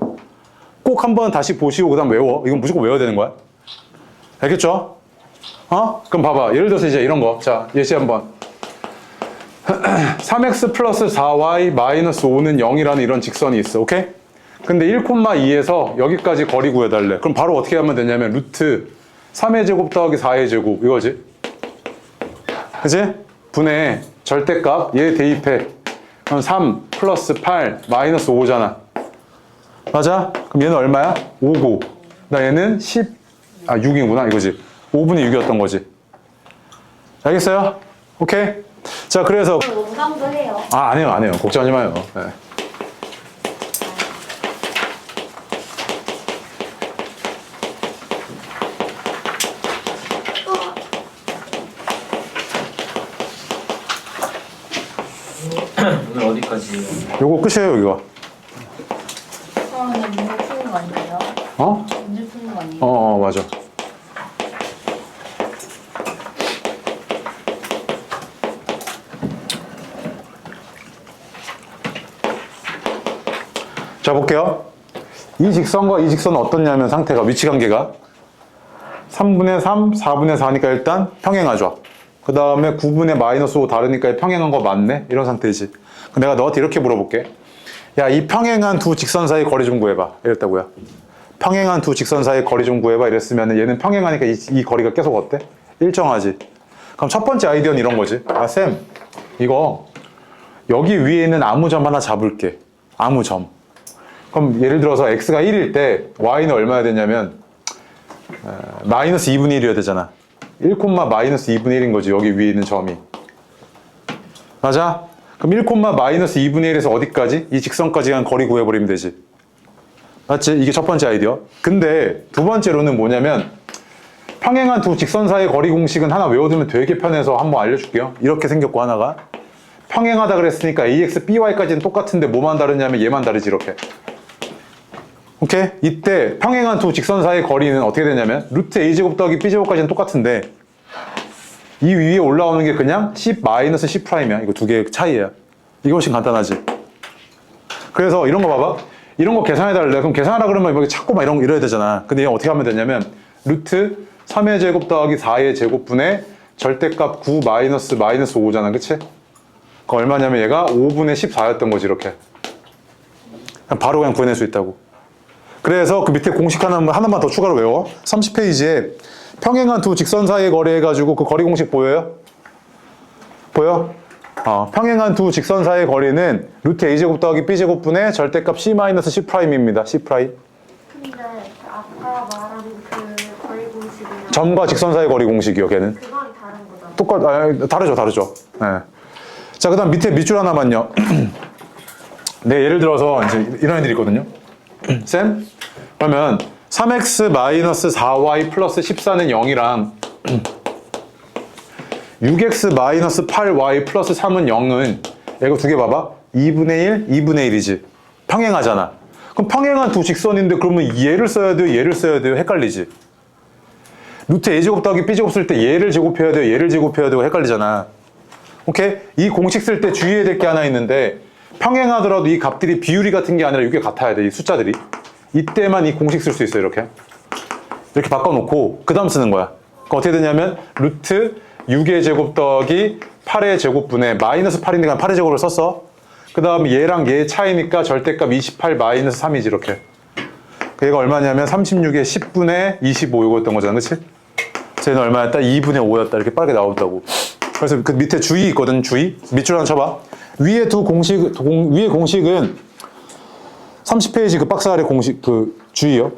꼭 한번 다시 보시고 그 다음 외워. 이건 무조건 외워야 되는 거야. 알겠죠? 그럼 봐봐. 예를 들어서 이제 이런 거. 자, 예시 한번. 3x 플러스 4y 마이너스 5는 0이라는 이런 직선이 있어. 오케이? 근데 1,2에서 여기까지 거리 구해달래. 그럼 바로 어떻게 하면 되냐면 루트 3의 제곱 더하기 4의 제곱 이거지. 그치? 분의 절대값 얘 대입해. 그럼 3 플러스 8 마이너스 5잖아. 맞아? 그럼 얘는 얼마야? 5고. 나 얘는 6이구나 이거지. 5분의 6이었던 거지. 알겠어요? 오케이? 자, 그래서 농담도 해요. 안 해요. 걱정하지 마요. 네. 오늘 어디까지? 요거 끝이에요, 이거. 처음에 문제 푸는 거 아니에요? 문제 푸는 거 아니에요? 맞아. 자, 볼게요. 이 직선과 이 직선은 어떻냐면 상태가 위치관계가 3분의 3, 4분의 4니까 일단 평행하죠. 그 다음에 9분의 마이너스 5 다르니까 평행한 거 맞네? 이런 상태지. 내가 너한테 이렇게 물어볼게. 야, 이 평행한 두 직선 사이 거리 좀 구해봐. 이랬다고요. 평행한 두 직선 사이 거리 좀 구해봐. 이랬으면 얘는 평행하니까 이 거리가 계속 어때? 일정하지. 그럼 첫 번째 아이디어는 이런 거지. 아, 쌤, 이거 여기 위에 있는 아무 점 하나 잡을게. 아무 점. 그럼 예를 들어서 x가 1일 때 y는 얼마야 되냐면 마이너스 2분의 1이어야 되잖아. 1, 마이너스 2분의 1인 거지. 여기 위에 있는 점이. 맞아? 그럼 1, 마이너스 2분의 1에서 어디까지? 이 직선까지 간 거리 구해버리면 되지. 맞지? 이게 첫 번째 아이디어. 근데 두 번째로는 뭐냐면 평행한 두 직선 사이의 거리 공식은 하나 외워두면 되게 편해서 한번 알려줄게요. 이렇게 생겼고 하나가 평행하다 그랬으니까 ax, by까지는 똑같은데 뭐만 다르냐면 얘만 다르지 이렇게. 오케이? 이때 평행한 두 직선 사이의 거리는 어떻게 되냐면 루트 a제곱 더하기 b제곱까지는 똑같은데 이 위에 올라오는 게 그냥 C-C'이야. 이거 두 개의 차이야. 이게 훨씬 간단하지. 그래서 이런 거 봐봐. 이런 거 계산해달래. 그럼 계산하라 그러면 여기 찾고 막 이러야 되잖아. 근데 얘 어떻게 하면 되냐면 루트 3의 제곱 더하기 4의 제곱분의 절대값 9 마이너스 5잖아. 그치? 그 얼마냐면 얘가 5분의 14였던 거지 이렇게. 바로 그냥 구해낼 수 있다고. 그래서 그 밑에 공식 하나만 더 추가로 외워. 30페이지에 평행한 두 직선 사이의 거리 해가지고 그 거리 공식 보여요? 보여? 평행한 두 직선 사이의 거리는 루트 a제곱 더하기 b제곱분의 절대값 C-C'입니다. C'. 근데 아까 말한 그 거리 공식은 점과 직선 사이의 거리 공식이요, 걔는. 그건 다른 거잖아. 다르죠. 네. 자, 그 다음 밑에 밑줄 하나만요. 네, 예를 들어서 이제 이런 애들이 있거든요. 쌤? 그러면 3x-4y 플러스 14는 0이랑 6x-8y 플러스 3은 0은 이거 두 개 봐봐. 2분의 1, 2분의 1이지. 평행하잖아. 그럼 평행한 두 직선인데 그러면 얘를 써야 돼요? 얘를 써야 돼요? 헷갈리지. 루트 a제곱 더하기 b제곱 쓸 때 얘를 제곱해야 돼요? 얘를 제곱해야 되고 헷갈리잖아. 오케이? 이 공식 쓸 때 주의해야 될 게 하나 있는데 평행하더라도 이 값들이 비율이 같은 게 아니라 이게 같아야 돼. 이 숫자들이. 이때만 이 공식 쓸 수 있어요. 이렇게 바꿔놓고 그 다음 쓰는 거야. 그럼 어떻게 되냐면 루트 6의 제곱 더하기 8의 제곱분의 마이너스 8이니까 8의 제곱을 썼어. 그 다음에 얘랑 얘의 차이니까 절대값 28 마이너스 3이지 이렇게. 얘가 얼마냐면 36의 10분의 25 이거였던 거잖아. 그치? 쟤는 얼마였다? 2분의 5였다. 이렇게 빠르게 나온다고. 그래서 그 밑에 주의 있거든. 주의. 밑줄 하나 쳐봐. 위에 위에 공식은 30페이지 그 박스 아래 공식 그 주의요.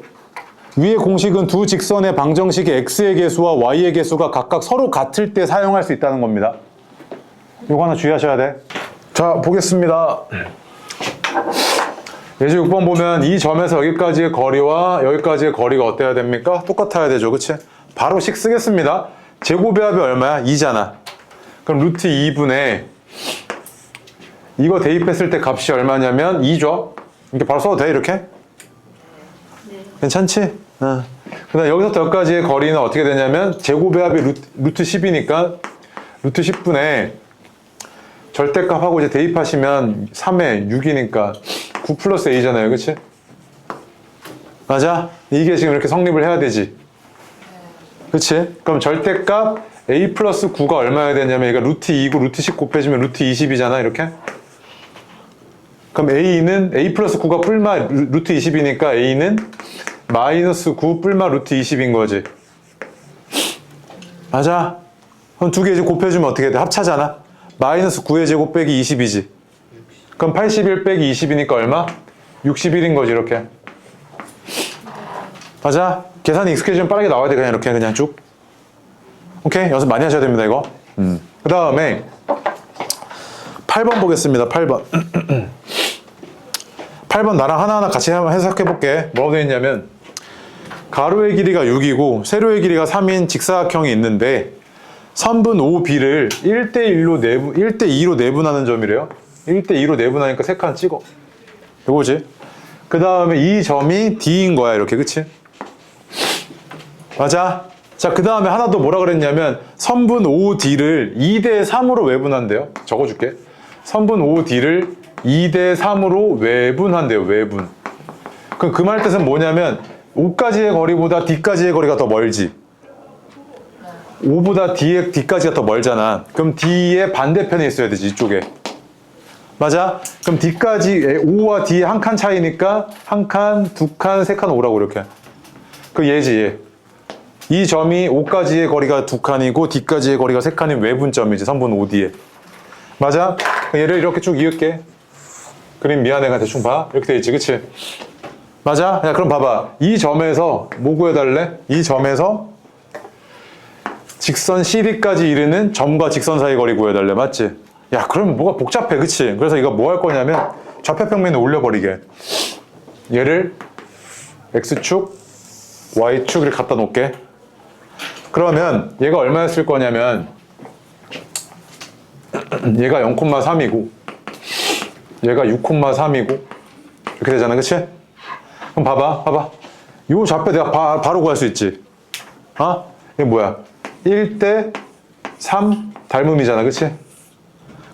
위의 공식은 두 직선의 방정식의 x의 개수와 y의 개수가 각각 서로 같을 때 사용할 수 있다는 겁니다. 이거 하나 주의하셔야 돼. 자, 보겠습니다. 예제 6번 보면 이 점에서 여기까지의 거리와 여기까지의 거리가 어때야 됩니까? 똑같아야 되죠. 그치? 바로 식 쓰겠습니다. 제곱의 합이 얼마야? 2잖아. 그럼 루트 2분의 이거 대입했을 때 값이 얼마냐면 2죠? 이렇게 바로 써도 돼? 이렇게? 네. 괜찮지? 그 다음 여기서부터 여기까지의 거리는 어떻게 되냐면 제곱의 합이 루트 10이니까 루트 10분의 절대값하고 이제 대입하시면 3에 6이니까 9 플러스 a잖아요. 그치? 맞아? 이게 지금 이렇게 성립을 해야 되지. 그치? 그럼 절대값 a 플러스 9가 얼마여야 되냐면 얘가 루트 2고 루트 10 곱해주면 루트 20이잖아. 이렇게? 그럼 a 플러스 9가 뿔마 루트 20이니까 a는 마이너스 9 뿔마 루트 20인 거지. 맞아? 그럼 두 개 이제 곱해주면 어떻게 돼? 합차잖아. 마이너스 9의 제곱 빼기 20이지. 그럼 81 빼기 20이니까 얼마? 61인 거지 이렇게. 맞아? 계산이 익숙해지면 빠르게 나와야 돼. 그냥 쭉. 오케이? 연습 많이 하셔야 됩니다 이거. 그 다음에 8번 보겠습니다. 8번. 8번 나랑 하나하나 같이 한번 해석해 볼게. 뭐라고 되어 있냐면 가로의 길이가 6이고 세로의 길이가 3인 직사각형이 있는데 선분 OB를 1대2로 내분하는 점이래요. 1대2로 내분하니까 3칸 찍어. 이거지. 그 다음에 이 점이 D인 거야. 이렇게. 그치? 맞아? 자, 그 다음에 하나 더 뭐라 그랬냐면 선분 OD를 2대3으로 외분한대요. 적어줄게. 선분 OD를 2대3으로 외분한대요. 외분. 그 말 뜻은 뭐냐면 O까지의 거리보다 D까지의 거리가 더 멀지. O보다 D까지가 더 멀잖아. 그럼 D의 반대편에 있어야 되지, 이쪽에. 맞아? 그럼 D까지, O와 D 한 칸 차이니까 한 칸, 두 칸, 세 칸 오라고 이렇게. 그 얘지, 얘. 이 점이 O까지의 거리가 두 칸이고 D까지의 거리가 세 칸인 외분점이지, 선분 OD에. 맞아? 얘를 이렇게 쭉 이을게. 그림 미안해, 그냥 대충 봐. 이렇게 돼 있지, 그치? 맞아? 야, 그럼 봐봐. 이 점에서 뭐 구해달래? 이 점에서 직선 CD까지 이르는 점과 직선 사이 거리 구해달래. 맞지? 야, 그럼 뭐가 복잡해, 그치? 그래서 이거 뭐 할 거냐면 좌표평면에 올려버리게. 얘를 X축, Y축 이렇게 갖다 놓을게. 그러면 얘가 얼마였을 거냐면 얘가 0,3이고 얘가 6,3이고 이렇게 되잖아, 그치? 그럼 봐봐. 요 좌표 내가 바로 구할 수 있지. 이게 뭐야? 1대 3 닮음이잖아, 그치?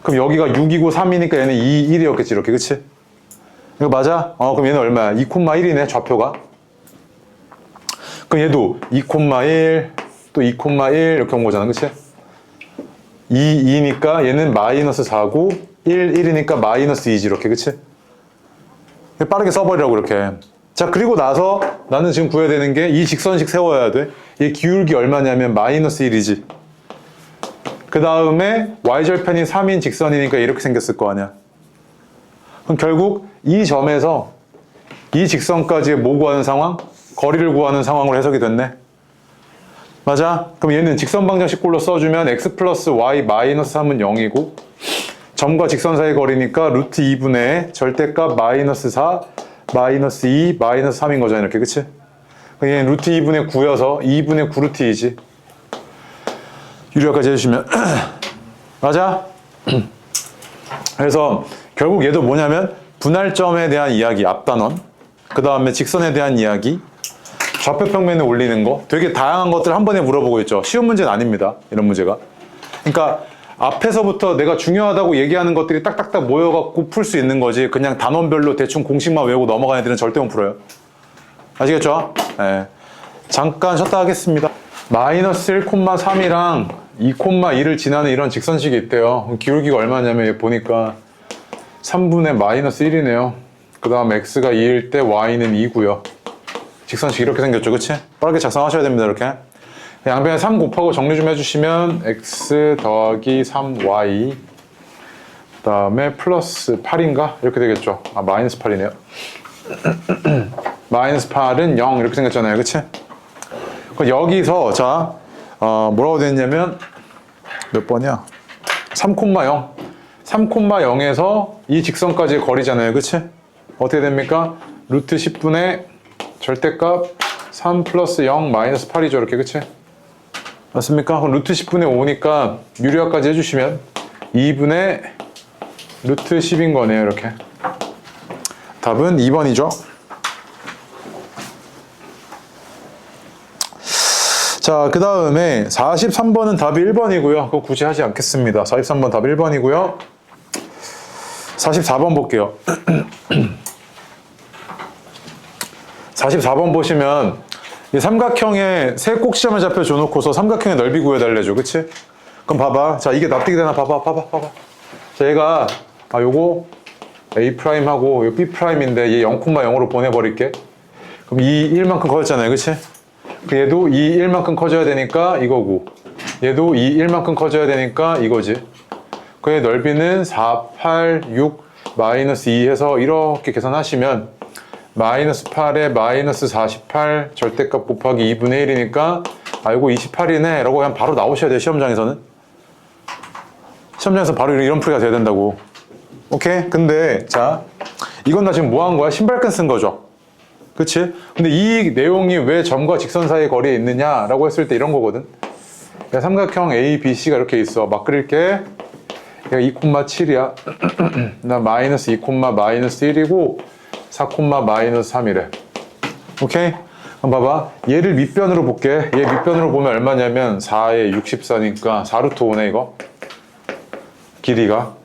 그럼 여기가 6이고 3이니까 얘는 2, 1이었겠지, 이렇게, 그치? 이거 맞아? 그럼 얘는 얼마야? 2,1이네, 좌표가. 그럼 얘도 2,1, 또 2,1 이렇게 온 거잖아, 그치? 2니까 얘는 마이너스 4고 1이니까 마이너스 2지, 이렇게, 그치? 빠르게 써버리라고, 이렇게. 자, 그리고 나서 나는 지금 구해야 되는 게 이 직선식 세워야 돼. 얘 기울기 얼마냐면 마이너스 1이지. 그 다음에 y절편이 3인 직선이니까 이렇게 생겼을 거 아니야. 그럼 결국 이 점에서 이 직선까지의 뭐 구하는 상황? 거리를 구하는 상황으로 해석이 됐네. 맞아? 그럼 얘는 직선 방정식꼴로 써주면 x 플러스 y 마이너스 3은 0이고 점과 직선 사이 거리니까 루트 2분의 절대값 마이너스 4 마이너스 2 마이너스 3인 거잖아, 이렇게, 그치? 그럼 얘는 루트 2분의 9여서 2분의 9 루트 2지. 유리화까지 해주시면 맞아? 그래서 결국 얘도 뭐냐면 분할점에 대한 이야기, 앞단원, 그 다음에 직선에 대한 이야기, 좌표평면에 올리는 거, 되게 다양한 것들 한 번에 물어보고 있죠. 쉬운 문제는 아닙니다, 이런 문제가. 그러니까 앞에서부터 내가 중요하다고 얘기하는 것들이 딱딱딱 모여갖고 풀 수 있는 거지, 그냥 단원별로 대충 공식만 외우고 넘어가는 애들은 절대 못 풀어요. 아시겠죠? 네. 잠깐 쉬었다 하겠습니다. 마이너스 1,3이랑 2,2를 지나는 이런 직선식이 있대요. 기울기가 얼마냐면 보니까 3분의 마이너스 1이네요. 그 다음 x가 2일 때 y는 2고요. 직선식 이렇게 생겼죠, 그치? 빠르게 작성하셔야 됩니다, 이렇게. 양변에 3 곱하고 정리 좀 해주시면 x 더하기 3y 그 다음에 플러스 8인가? 이렇게 되겠죠. 마이너스 8이네요. 마이너스 8은 0 이렇게 생겼잖아요, 그치? 여기서 자 뭐라고 됐냐면 몇 번이야? 3,0 3,0에서 이 직선까지의 거리잖아요, 그치? 어떻게 됩니까? 루트 10분의 절대값 3 플러스 0 마이너스 8이죠, 이렇게, 그치? 맞습니까? 그럼 루트 10분의 5니까 유리화까지 해주시면 2분의 루트 10인 거네요, 이렇게. 답은 2번이죠. 자, 그 다음에 43번은 답이 1번이고요. 그거 굳이 하지 않겠습니다. 43번 답 1번이고요. 44번 볼게요. 44번 보시면 이 삼각형에 세 꼭지점을 잡혀 줘놓고서 삼각형의 넓이 구해달래죠, 그치? 그럼 봐봐. 자, 이게 납득이 되나? 봐봐. 자, 얘가 요거 A'하고 요 B'인데 얘 0,0으로 보내버릴게. 그럼 이 1만큼 커졌잖아요, 그치? 얘도 이 1만큼 커져야 되니까 이거고, 얘도 이 1만큼 커져야 되니까 이거지. 그의 넓이는 4, 8, 6, 마이너스 2 해서 이렇게 계산하시면 마이너스 8에 마이너스 48 절대값 곱하기 2분의 1이니까 이거 28이네 라고 그냥 바로 나오셔야 돼요, 시험장에서는. 시험장에서 바로 이런 풀이가 돼야 된다고. 오케이? 근데 자, 이건 나 지금 뭐 한 거야? 신발끈 쓴 거죠, 그치? 근데 이 내용이 왜 점과 직선 사이의 거리에 있느냐라고 했을 때 이런 거거든. 삼각형 A, B, C가 이렇게 있어. 막 그릴게. 얘가 2,7이야. 나 마이너스 2, 마이너스 1이고 4, 마이너스 3이래. 오케이? 그럼 봐봐. 얘를 밑변으로 볼게. 얘 밑변으로 보면 얼마냐면 4에 64니까 4루트 5네, 이거. 길이가.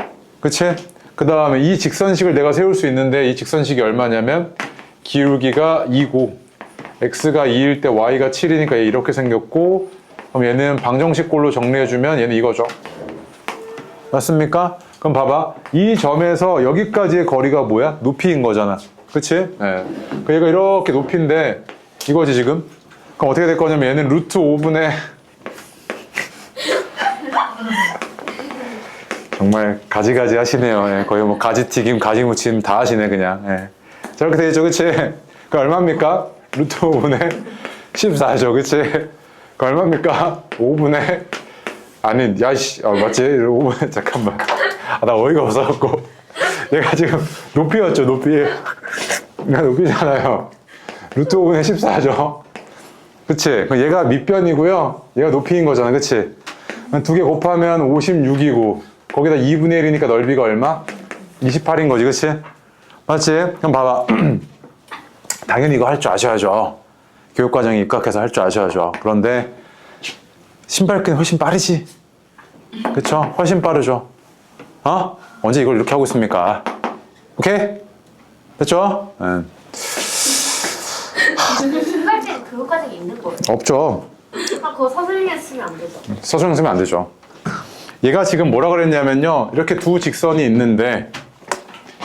그치? 그 다음에 이 직선식을 내가 세울 수 있는데 이 직선식이 얼마냐면 기울기가 2고 x가 2일 때 y가 7이니까 얘 이렇게 생겼고 그럼 얘는 방정식꼴로 정리해주면 얘는 이거죠. 맞습니까? 그럼 봐봐. 이 점에서 여기까지의 거리가 뭐야? 높이인 거잖아. 그치? 예. 그 얘가 이렇게 높이인데 이거지 지금? 그럼 어떻게 될 거냐면 얘는 루트 5분의 정말 가지가지 하시네요. 예. 거의 뭐 가지튀김, 가지무침 다 하시네 그냥. 예. 저렇게 되죠, 그치? 그 얼마입니까? 루트 5분의 14죠, 그치? 그 얼마입니까? 5분의 아니, 야씨, 맞지? 5분의 잠깐만. 나 어이가 없어갖고 얘가 지금 높이였죠, 높이. 그냥 높이잖아요. 루트 5분의 14죠. 그치? 얘가 밑변이고요. 얘가 높이인 거잖아, 그치? 두 개 곱하면 56이고 거기다 2분의 1이니까 넓이가 얼마? 28인 거지, 그치? 맞지? 그럼 봐봐. 당연히 이거 할 줄 아셔야죠. 교육과정에 입학해서 할 줄 아셔야죠. 그런데 신발끈이 훨씬 빠르지? 그쵸? 훨씬 빠르죠? 어? 언제 이걸 이렇게 하고 있습니까? 오케이? 됐죠? 신발끈 그거까지 있는 거예요? 없죠. 그거 서술리에 쓰면 안 되죠? 서술형 쓰면 안 되죠. 얘가 지금 뭐라 그랬냐면요. 이렇게 두 직선이 있는데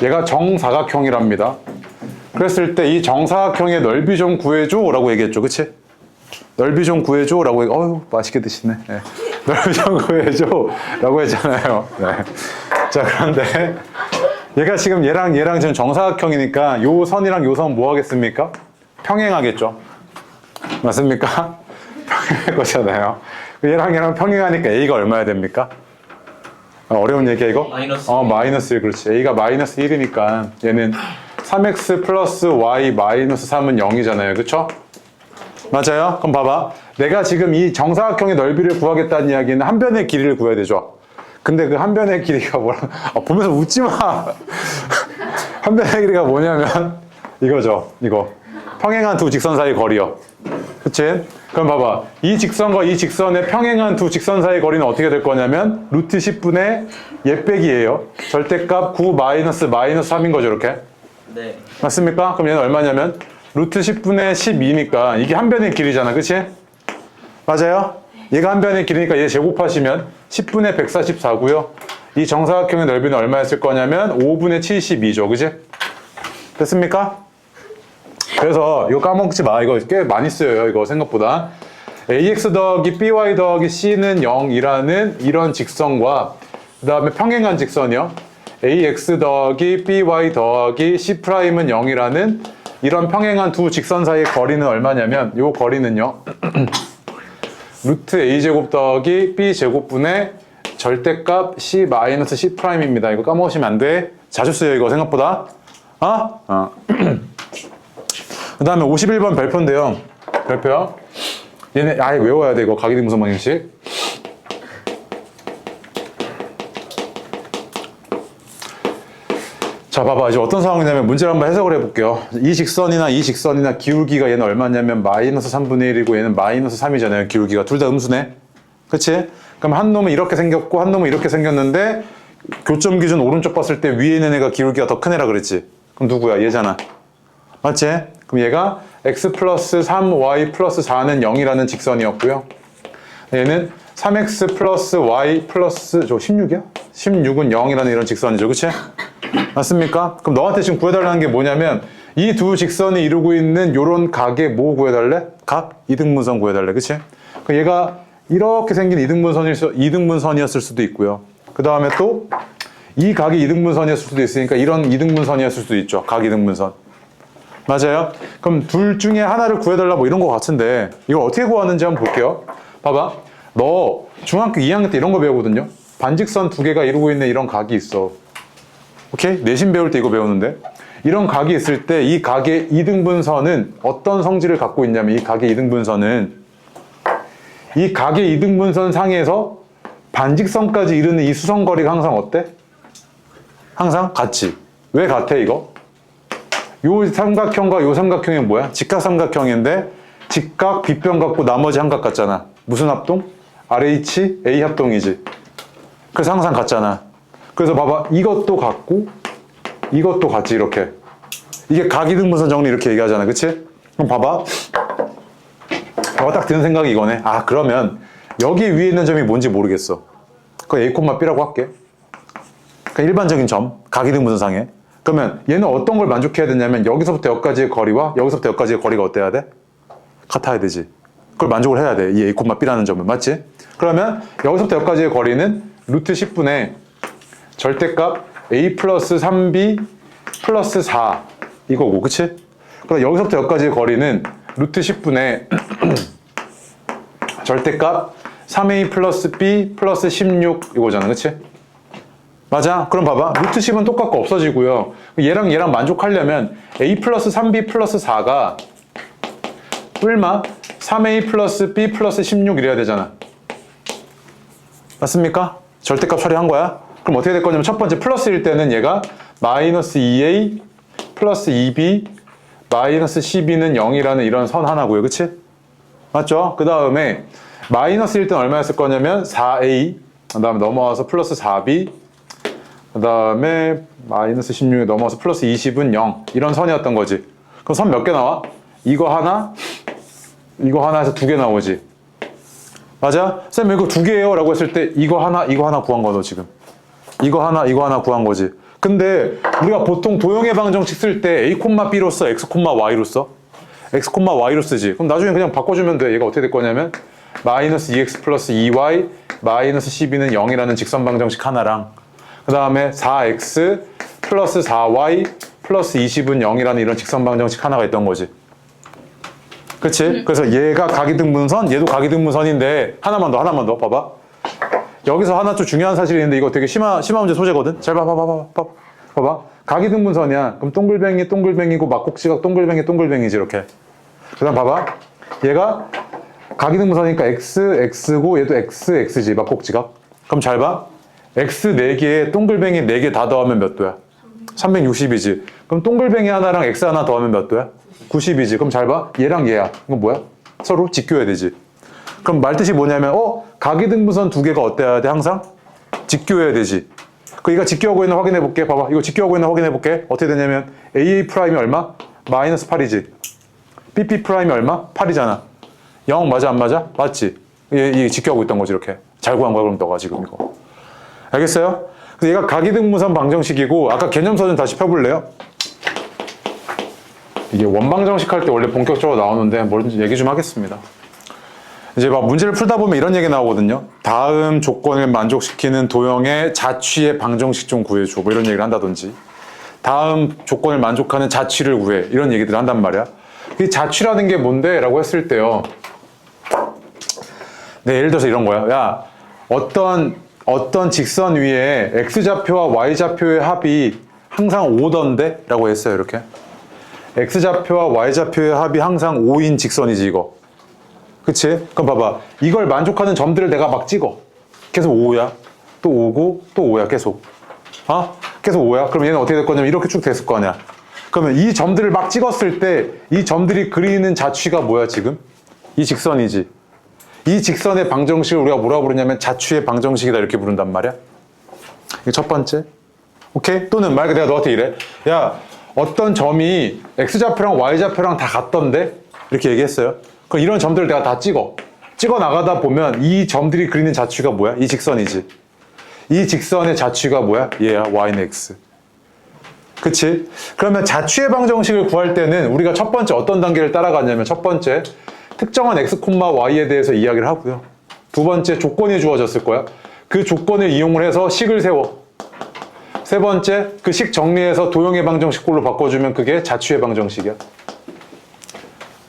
얘가 정사각형이랍니다. 그랬을 때 이 정사각형의 넓이 좀 구해줘 라고 얘기했죠. 그치? 넓이 좀 구해줘 라고 어휴 맛있게 드시네. 네. 넓이 좀 구해줘 라고 했잖아요. 네. 자 그런데 얘가 지금 얘랑 지금 정사각형이니까 요 선이랑 요 선 뭐 하겠습니까? 평행하겠죠. 맞습니까? 평행할 거잖아요. 얘랑 평행하니까 A가 얼마야 됩니까? 어려운 얘기야 이거? 마이너스 마이너스 1 그렇지. A가 마이너스 1이니까 얘는 3x 플러스 y 마이너스 3은 0이잖아요. 그쵸? 맞아요? 그럼 봐봐. 내가 지금 이 정사각형의 넓이를 구하겠다는 이야기는 한 변의 길이를 구해야 되죠. 근데 그 한 변의 길이가 뭐라 보면서 웃지 마. 한 변의 길이가 뭐냐면 이거죠. 이거. 평행한 두 직선 사이 거리요. 그치? 그럼 봐봐. 이 직선과 이 직선의 평행한 두 직선 사이 거리는 어떻게 될 거냐면 루트 10분의 얘 빼기예요. 절대값 9 마이너스 3인 거죠. 이렇게. 네. 맞습니까? 그럼 얘는 얼마냐면 루트 10분의 12니까 이게 한 변의 길이잖아. 그치? 맞아요? 얘가 한 변의 길이니까 얘 제곱하시면 10분의 144고요. 이 정사각형의 넓이는 얼마였을 거냐면 5분의 72죠. 그치? 됐습니까? 그래서 이거 까먹지 마. 이거 꽤 많이 쓰여요. 이거 생각보다. ax 더하기 by 더하기 c는 0이라는 이런 직선과 그 다음에 평행한 직선이요. ax 더하기 by 더하기 c'은 0이라는 이런 평행한 두 직선 사이의 거리는 얼마냐면 이 거리는요. 루트 a제곱 더하기 b제곱분의 절대값 c 마이너스 c'입니다. 이거 까먹으시면 안 돼. 자주 쓰여요. 이거 생각보다. 그 다음에 51번 별표인데요. 별표요. 얘네 아예 외워야 돼. 이거 각이등분선 방정식. 자 봐봐. 이제 어떤 상황이냐면 문제를 한번 해석을 해볼게요. 이 직선이나 기울기가 얘는 얼마냐면 마이너스 3분의 1이고 얘는 마이너스 3이잖아요. 기울기가 둘 다 음수네. 그치? 그럼 한 놈은 이렇게 생겼고 한 놈은 이렇게 생겼는데 교점 기준 오른쪽 봤을 때 위에 있는 애가 기울기가 더 큰 애라 그랬지. 그럼 누구야? 얘잖아. 맞지? 그럼 얘가 x 플러스 3y 플러스 4는 0이라는 직선이었고요. 얘는 3x 플러스 y 플러스 16이야? 16은 0이라는 이런 직선이죠. 그치? 맞습니까? 그럼 너한테 지금 구해달라는 게 뭐냐면 이 두 직선이 이루고 있는 요런 각의 뭐 구해달래? 각? 이등분선 구해달래. 그치? 그럼 얘가 이렇게 생긴 이등분선이었을 수도 있고요. 그 다음에 또 이 각이 이등분선이었을 수도 있으니까 이런 이등분선이었을 수도 있죠. 각 이등분선. 맞아요? 그럼 둘 중에 하나를 구해달라 뭐 이런 거 같은데 이걸 어떻게 구하는지 한번 볼게요. 봐봐. 너 중학교 2학년 때 이런 거 배우거든요. 반직선 두 개가 이루고 있는 이런 각이 있어. 오케이? 내신 배울 때 이거 배우는데 이런 각이 있을 때 이 각의 이등분선은 어떤 성질을 갖고 있냐면 이 각의 이등분선은 이 각의 이등분선 상에서 반직선까지 이르는 이 수선거리가 항상 어때? 항상 같지. 왜 같아 이거? 요 삼각형과 요 삼각형이 뭐야? 직각삼각형인데 직각 빗변 같고 나머지 한각 같잖아. 무슨 합동? RH, A 합동이지. 그래서 항상 같잖아. 그래서 봐봐. 이것도 같고 이것도 같지 이렇게. 이게 각이등분선 정리 이렇게 얘기하잖아. 그치? 그럼 봐봐. 딱 드는 생각이 이거네. 아, 그러면 여기 위에 있는 점이 뭔지 모르겠어. 그거 A, B라고 할게. 그러니까 일반적인 점, 각이등분선상에. 그러면 얘는 어떤 걸 만족해야 되냐면 여기서부터 여기까지의 거리와 여기서부터 여기까지의 거리가 어때야 돼? 같아야 되지. 그걸 만족을 해야 돼. 이 A, B라는 점은. 맞지? 그러면 여기서부터 여기까지의 거리는 루트 10분의 절대값 A 플러스 3B 플러스 4 이거고. 그치? 그럼 여기서부터 여기까지의 거리는 루트 10분의 절대값 3A 플러스 B 플러스 16 이거잖아. 그치? 맞아? 그럼 봐봐. 루트 10은 똑같고 없어지고요. 얘랑 얘랑 만족하려면 A 플러스 3B 플러스 4가 얼마? 3A 플러스 B 플러스 16 이래야 되잖아. 맞습니까? 절대값 처리한 거야. 그럼 어떻게 될 거냐면 첫 번째 플러스일 때는 얘가 마이너스 2A 플러스 2B 마이너스 12는 0이라는 이런 선 하나고요. 그치? 맞죠? 그 다음에 마이너스일 때는 얼마였을 거냐면 4A 그 다음에 넘어와서 플러스 4B 그 다음에 마이너스 16에 넘어와서 플러스 20은 0 이런 선이었던 거지. 그럼 선 몇 개 나와? 이거 하나 해서 2개 나오지. 맞아? 쌤 이거 2개예요 라고 했을 때 이거 하나 구한 거너 지금. 이거 하나 구한 거지. 근데 우리가 보통 도형의 방정식 쓸 때 A, B로 써? X, Y로 써? X, Y로 쓰지. 그럼 나중에 그냥 바꿔주면 돼. 얘가 어떻게 될 거냐면 마이너스 2X 플러스 2Y 마이너스 12는 0이라는 직선 방정식 하나랑 그 다음에 4X 플러스 4Y 플러스 20은 0이라는 이런 직선 방정식 하나가 있던 거지. 그치? 그래서 얘가 각이등분선, 얘도 각이등분선인데 하나만 더 봐봐. 여기서 하나 좀 중요한 사실이 있는데 이거 되게 심화 문제 소재거든? 잘 봐봐. 각이등분선이야. 그럼 동글뱅이고 막곡지각 동글뱅이지 이렇게. 그 다음 봐봐. 얘가 각이등분선이니까 X고 얘도 X지 막곡지각. 그럼 잘 봐. X 4개에 동글뱅이 4개 다 더하면 몇 도야? 360이지. 그럼 동글뱅이 하나랑 X 하나 더하면 몇 도야? 90이지. 그럼 잘 봐. 얘랑 얘야. 이건 뭐야? 서로 직교해야 되지. 그럼 말뜻이 뭐냐면 각이등분선 2개가 어때야 돼? 항상? 직교해야 되지. 그 얘가 직교하고 있는 확인해 볼게. 봐봐. 이거 직교하고 있는 확인해 볼게. 어떻게 되냐면 AA 프라임이 얼마? 마이너스 8이지. BP 프라임이 얼마? 8이잖아. 0 맞아 안 맞아? 맞지? 얘 직교하고 있던 거지 이렇게. 잘 구한 거야 그럼 너가 지금 이거. 알겠어요? 그래서 얘가 각이등분선 방정식이고 아까 개념서 좀 다시 펴볼래요? 이게 원방정식 할 때 원래 본격적으로 나오는데 뭐든지 얘기 좀 하겠습니다. 이제 막 문제를 풀다 보면 이런 얘기 나오거든요. 다음 조건을 만족시키는 도형의 자취의 방정식 좀 구해줘. 뭐 이런 얘기를 한다든지. 다음 조건을 만족하는 자취를 구해. 이런 얘기들을 한단 말이야. 이 자취라는 게 뭔데? 라고 했을 때요. 네, 예를 들어서 이런 거야. 야, 어떤 직선 위에 X좌표와 Y좌표의 합이 항상 5던데? 라고 했어요. 이렇게. X좌표와 Y좌표의 합이 항상 5인 직선이지 이거. 그치? 그럼 봐봐. 이걸 만족하는 점들을 내가 막 찍어. 계속 5야. 또 5고 또 5야 계속. 계속 5야. 그럼 얘는 어떻게 될 거냐면 이렇게 쭉 됐을 거 아니야. 그러면 이 점들을 막 찍었을 때 이 점들이 그리는 자취가 뭐야 지금? 이 직선이지. 이 직선의 방정식을 우리가 뭐라 부르냐면 자취의 방정식이다 이렇게 부른단 말이야. 이게 첫 번째. 오케이? 또는 말 그대로 내가 너한테 이래. 야, 어떤 점이 X좌표랑 Y좌표랑 다 같던데? 이렇게 얘기했어요. 그럼 이런 점들을 내가 다 찍어 나가다 보면 이 점들이 그리는 자취가 뭐야? 이 직선이지. 이 직선의 자취가 뭐야? 얘야, Y는 X. 그치? 그러면 자취의 방정식을 구할 때는 우리가 첫 번째 어떤 단계를 따라가냐면 첫 번째 특정한 X, Y에 대해서 이야기를 하고요. 두 번째 조건이 주어졌을 거야. 그 조건을 이용을 해서 식을 세워. 세 번째 그 식 정리해서 도형의 방정식꼴로 바꿔주면 그게 자취의 방정식이야.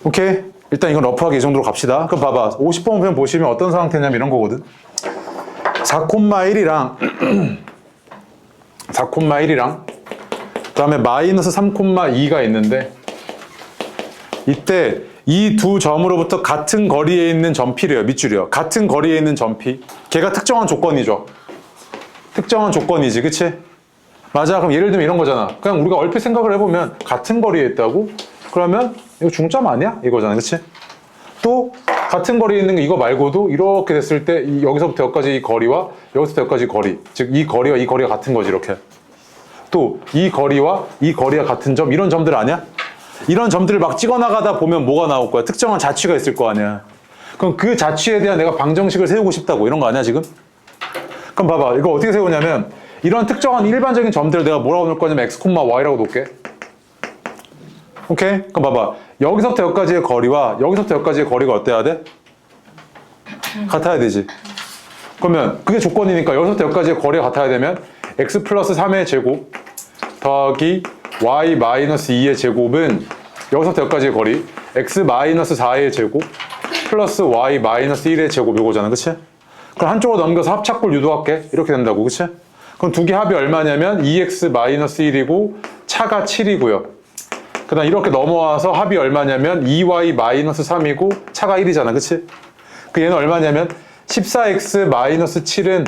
오케이? 일단 이건 러프하게 이 정도로 갑시다. 그럼 봐봐. 50번 보시면 어떤 상태냐면 이런 거거든. 4,1이랑 4,1이랑 그 다음에 마이너스 3,2가 있는데 이때 이 두 점으로부터 같은 거리에 있는 점 P래요. 밑줄이요. 같은 거리에 있는 점 P. 걔가 특정한 조건이죠. 특정한 조건이지. 그치? 맞아. 그럼 예를 들면 이런 거잖아. 그냥 우리가 얼핏 생각을 해보면 같은 거리에 있다고? 그러면 이거 중점 아니야? 이거잖아. 그치? 또 같은 거리에 있는 거 이거 말고도 이렇게 됐을 때 여기서부터 여기까지 이 거리와 여기서부터 여기까지 거리. 즉 이 거리와 이 거리가 같은 거지 이렇게. 또 이 거리와 이 거리가 같은 점, 이런 점들 아니야? 이런 점들을 막 찍어 나가다 보면 뭐가 나올 거야? 특정한 자취가 있을 거 아니야. 그럼 그 자취에 대한 내가 방정식을 세우고 싶다고, 이런 거 아니야 지금? 그럼 봐봐, 이거 어떻게 세우냐면 이런 특정한 일반적인 점들을 내가 뭐라고 놓을 거냐면 x, y라고 놓을게. 오케이? 그럼 봐봐, 여기서부터 여기까지의 거리와 여기서부터 여기까지의 거리가 어때야 돼? 같아야 되지. 그러면 그게 조건이니까 여기서부터 여기까지의 거리가 같아야 되면 x 플러스 3의 제곱 더하기 y 마이너스 2의 제곱은 여기서부터 여기까지의 거리 x 마이너스 4의 제곱 플러스 y 마이너스 1의 제곱, 요거잖아, 그치? 그럼 한쪽으로 넘겨서 합착골 유도할게. 이렇게 된다고, 그치? 그럼 두 개 합이 얼마냐면 2x 마이너스 1이고 차가 7이고요. 그 다음 이렇게 넘어와서 합이 얼마냐면 2y 마이너스 3이고 차가 1이잖아, 그치? 그 얘는 얼마냐면 14x 마이너스 7은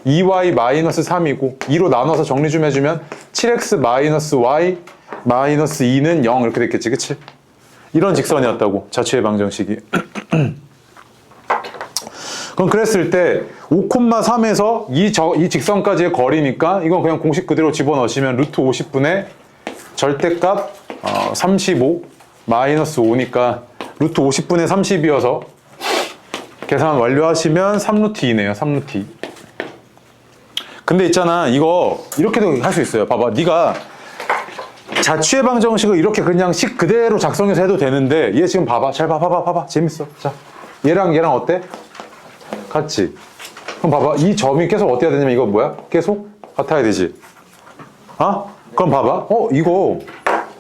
2y 마이너스 3이고 2로 나눠서 정리 좀 해주면 7x 마이너스 y 마이너스 2는 0 이렇게 됐겠지, 그치? 이런 직선이었다고, 자취의 방정식이. 그럼 그랬을 때 5,3에서 이 직선까지의 거리니까 이건 그냥 공식 그대로 집어넣으시면 루트 50분의 절대값 35 마이너스 5니까 루트 50분의 30이어서 계산 완료하시면 3루트 2네요. 3루트 2. 근데 있잖아, 이거 이렇게도 할 수 있어요. 봐봐, 네가 자취의 방정식을 이렇게 그냥 식 그대로 작성해서 해도 되는데 얘 지금 봐봐, 잘 봐봐 재밌어. 자, 얘랑 어때? 같지? 그럼 봐봐, 이 점이 계속 어때야 되냐면 이거 뭐야? 계속 같아야 되지. 그럼 봐봐, 이거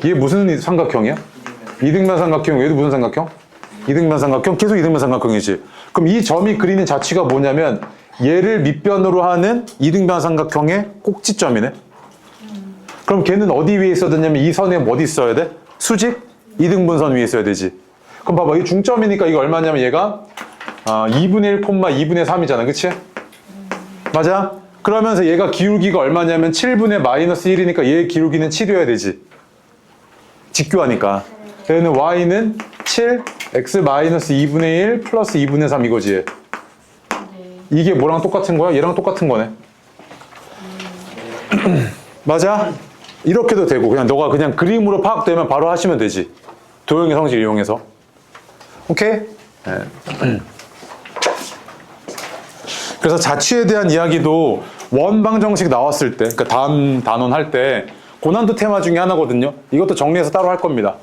얘 무슨 삼각형이야? 이등변 삼각형. 얘도 무슨 삼각형? 이등변 삼각형. 계속 이등변 삼각형이지. 그럼 이 점이 그리는 자취가 뭐냐면 얘를 밑변으로 하는 이등변 삼각형의 꼭지점이네. 그럼 걔는 어디 위에 있어야 되냐면 이 선에 어디 있어야 돼? 수직 이등분선 위에 있어야 되지. 그럼 봐봐, 이 중점이니까 이거 얼마냐면 얘가 2분의 1, 2분의 3이잖아, 그치? 맞아? 그러면서 얘가 기울기가 얼마냐면 7분의 마이너스 1이니까 얘의 기울기는 7이어야 되지. 직교하니까. 얘는 y는 7, x 마이너스 2분의 1 플러스 2분의 3 이거지. 네. 이게 뭐랑 똑같은 거야? 얘랑 똑같은 거네. 맞아? 이렇게도 되고 그냥 너가 그냥 그림으로 파악되면 바로 하시면 되지. 도형의 성질 이용해서. 오케이? 네. 그래서 자취에 대한 이야기도 원방정식 나왔을 때, 그러니까 다음 단원 할 때 고난도 테마 중에 하나거든요. 이것도 정리해서 따로 할 겁니다.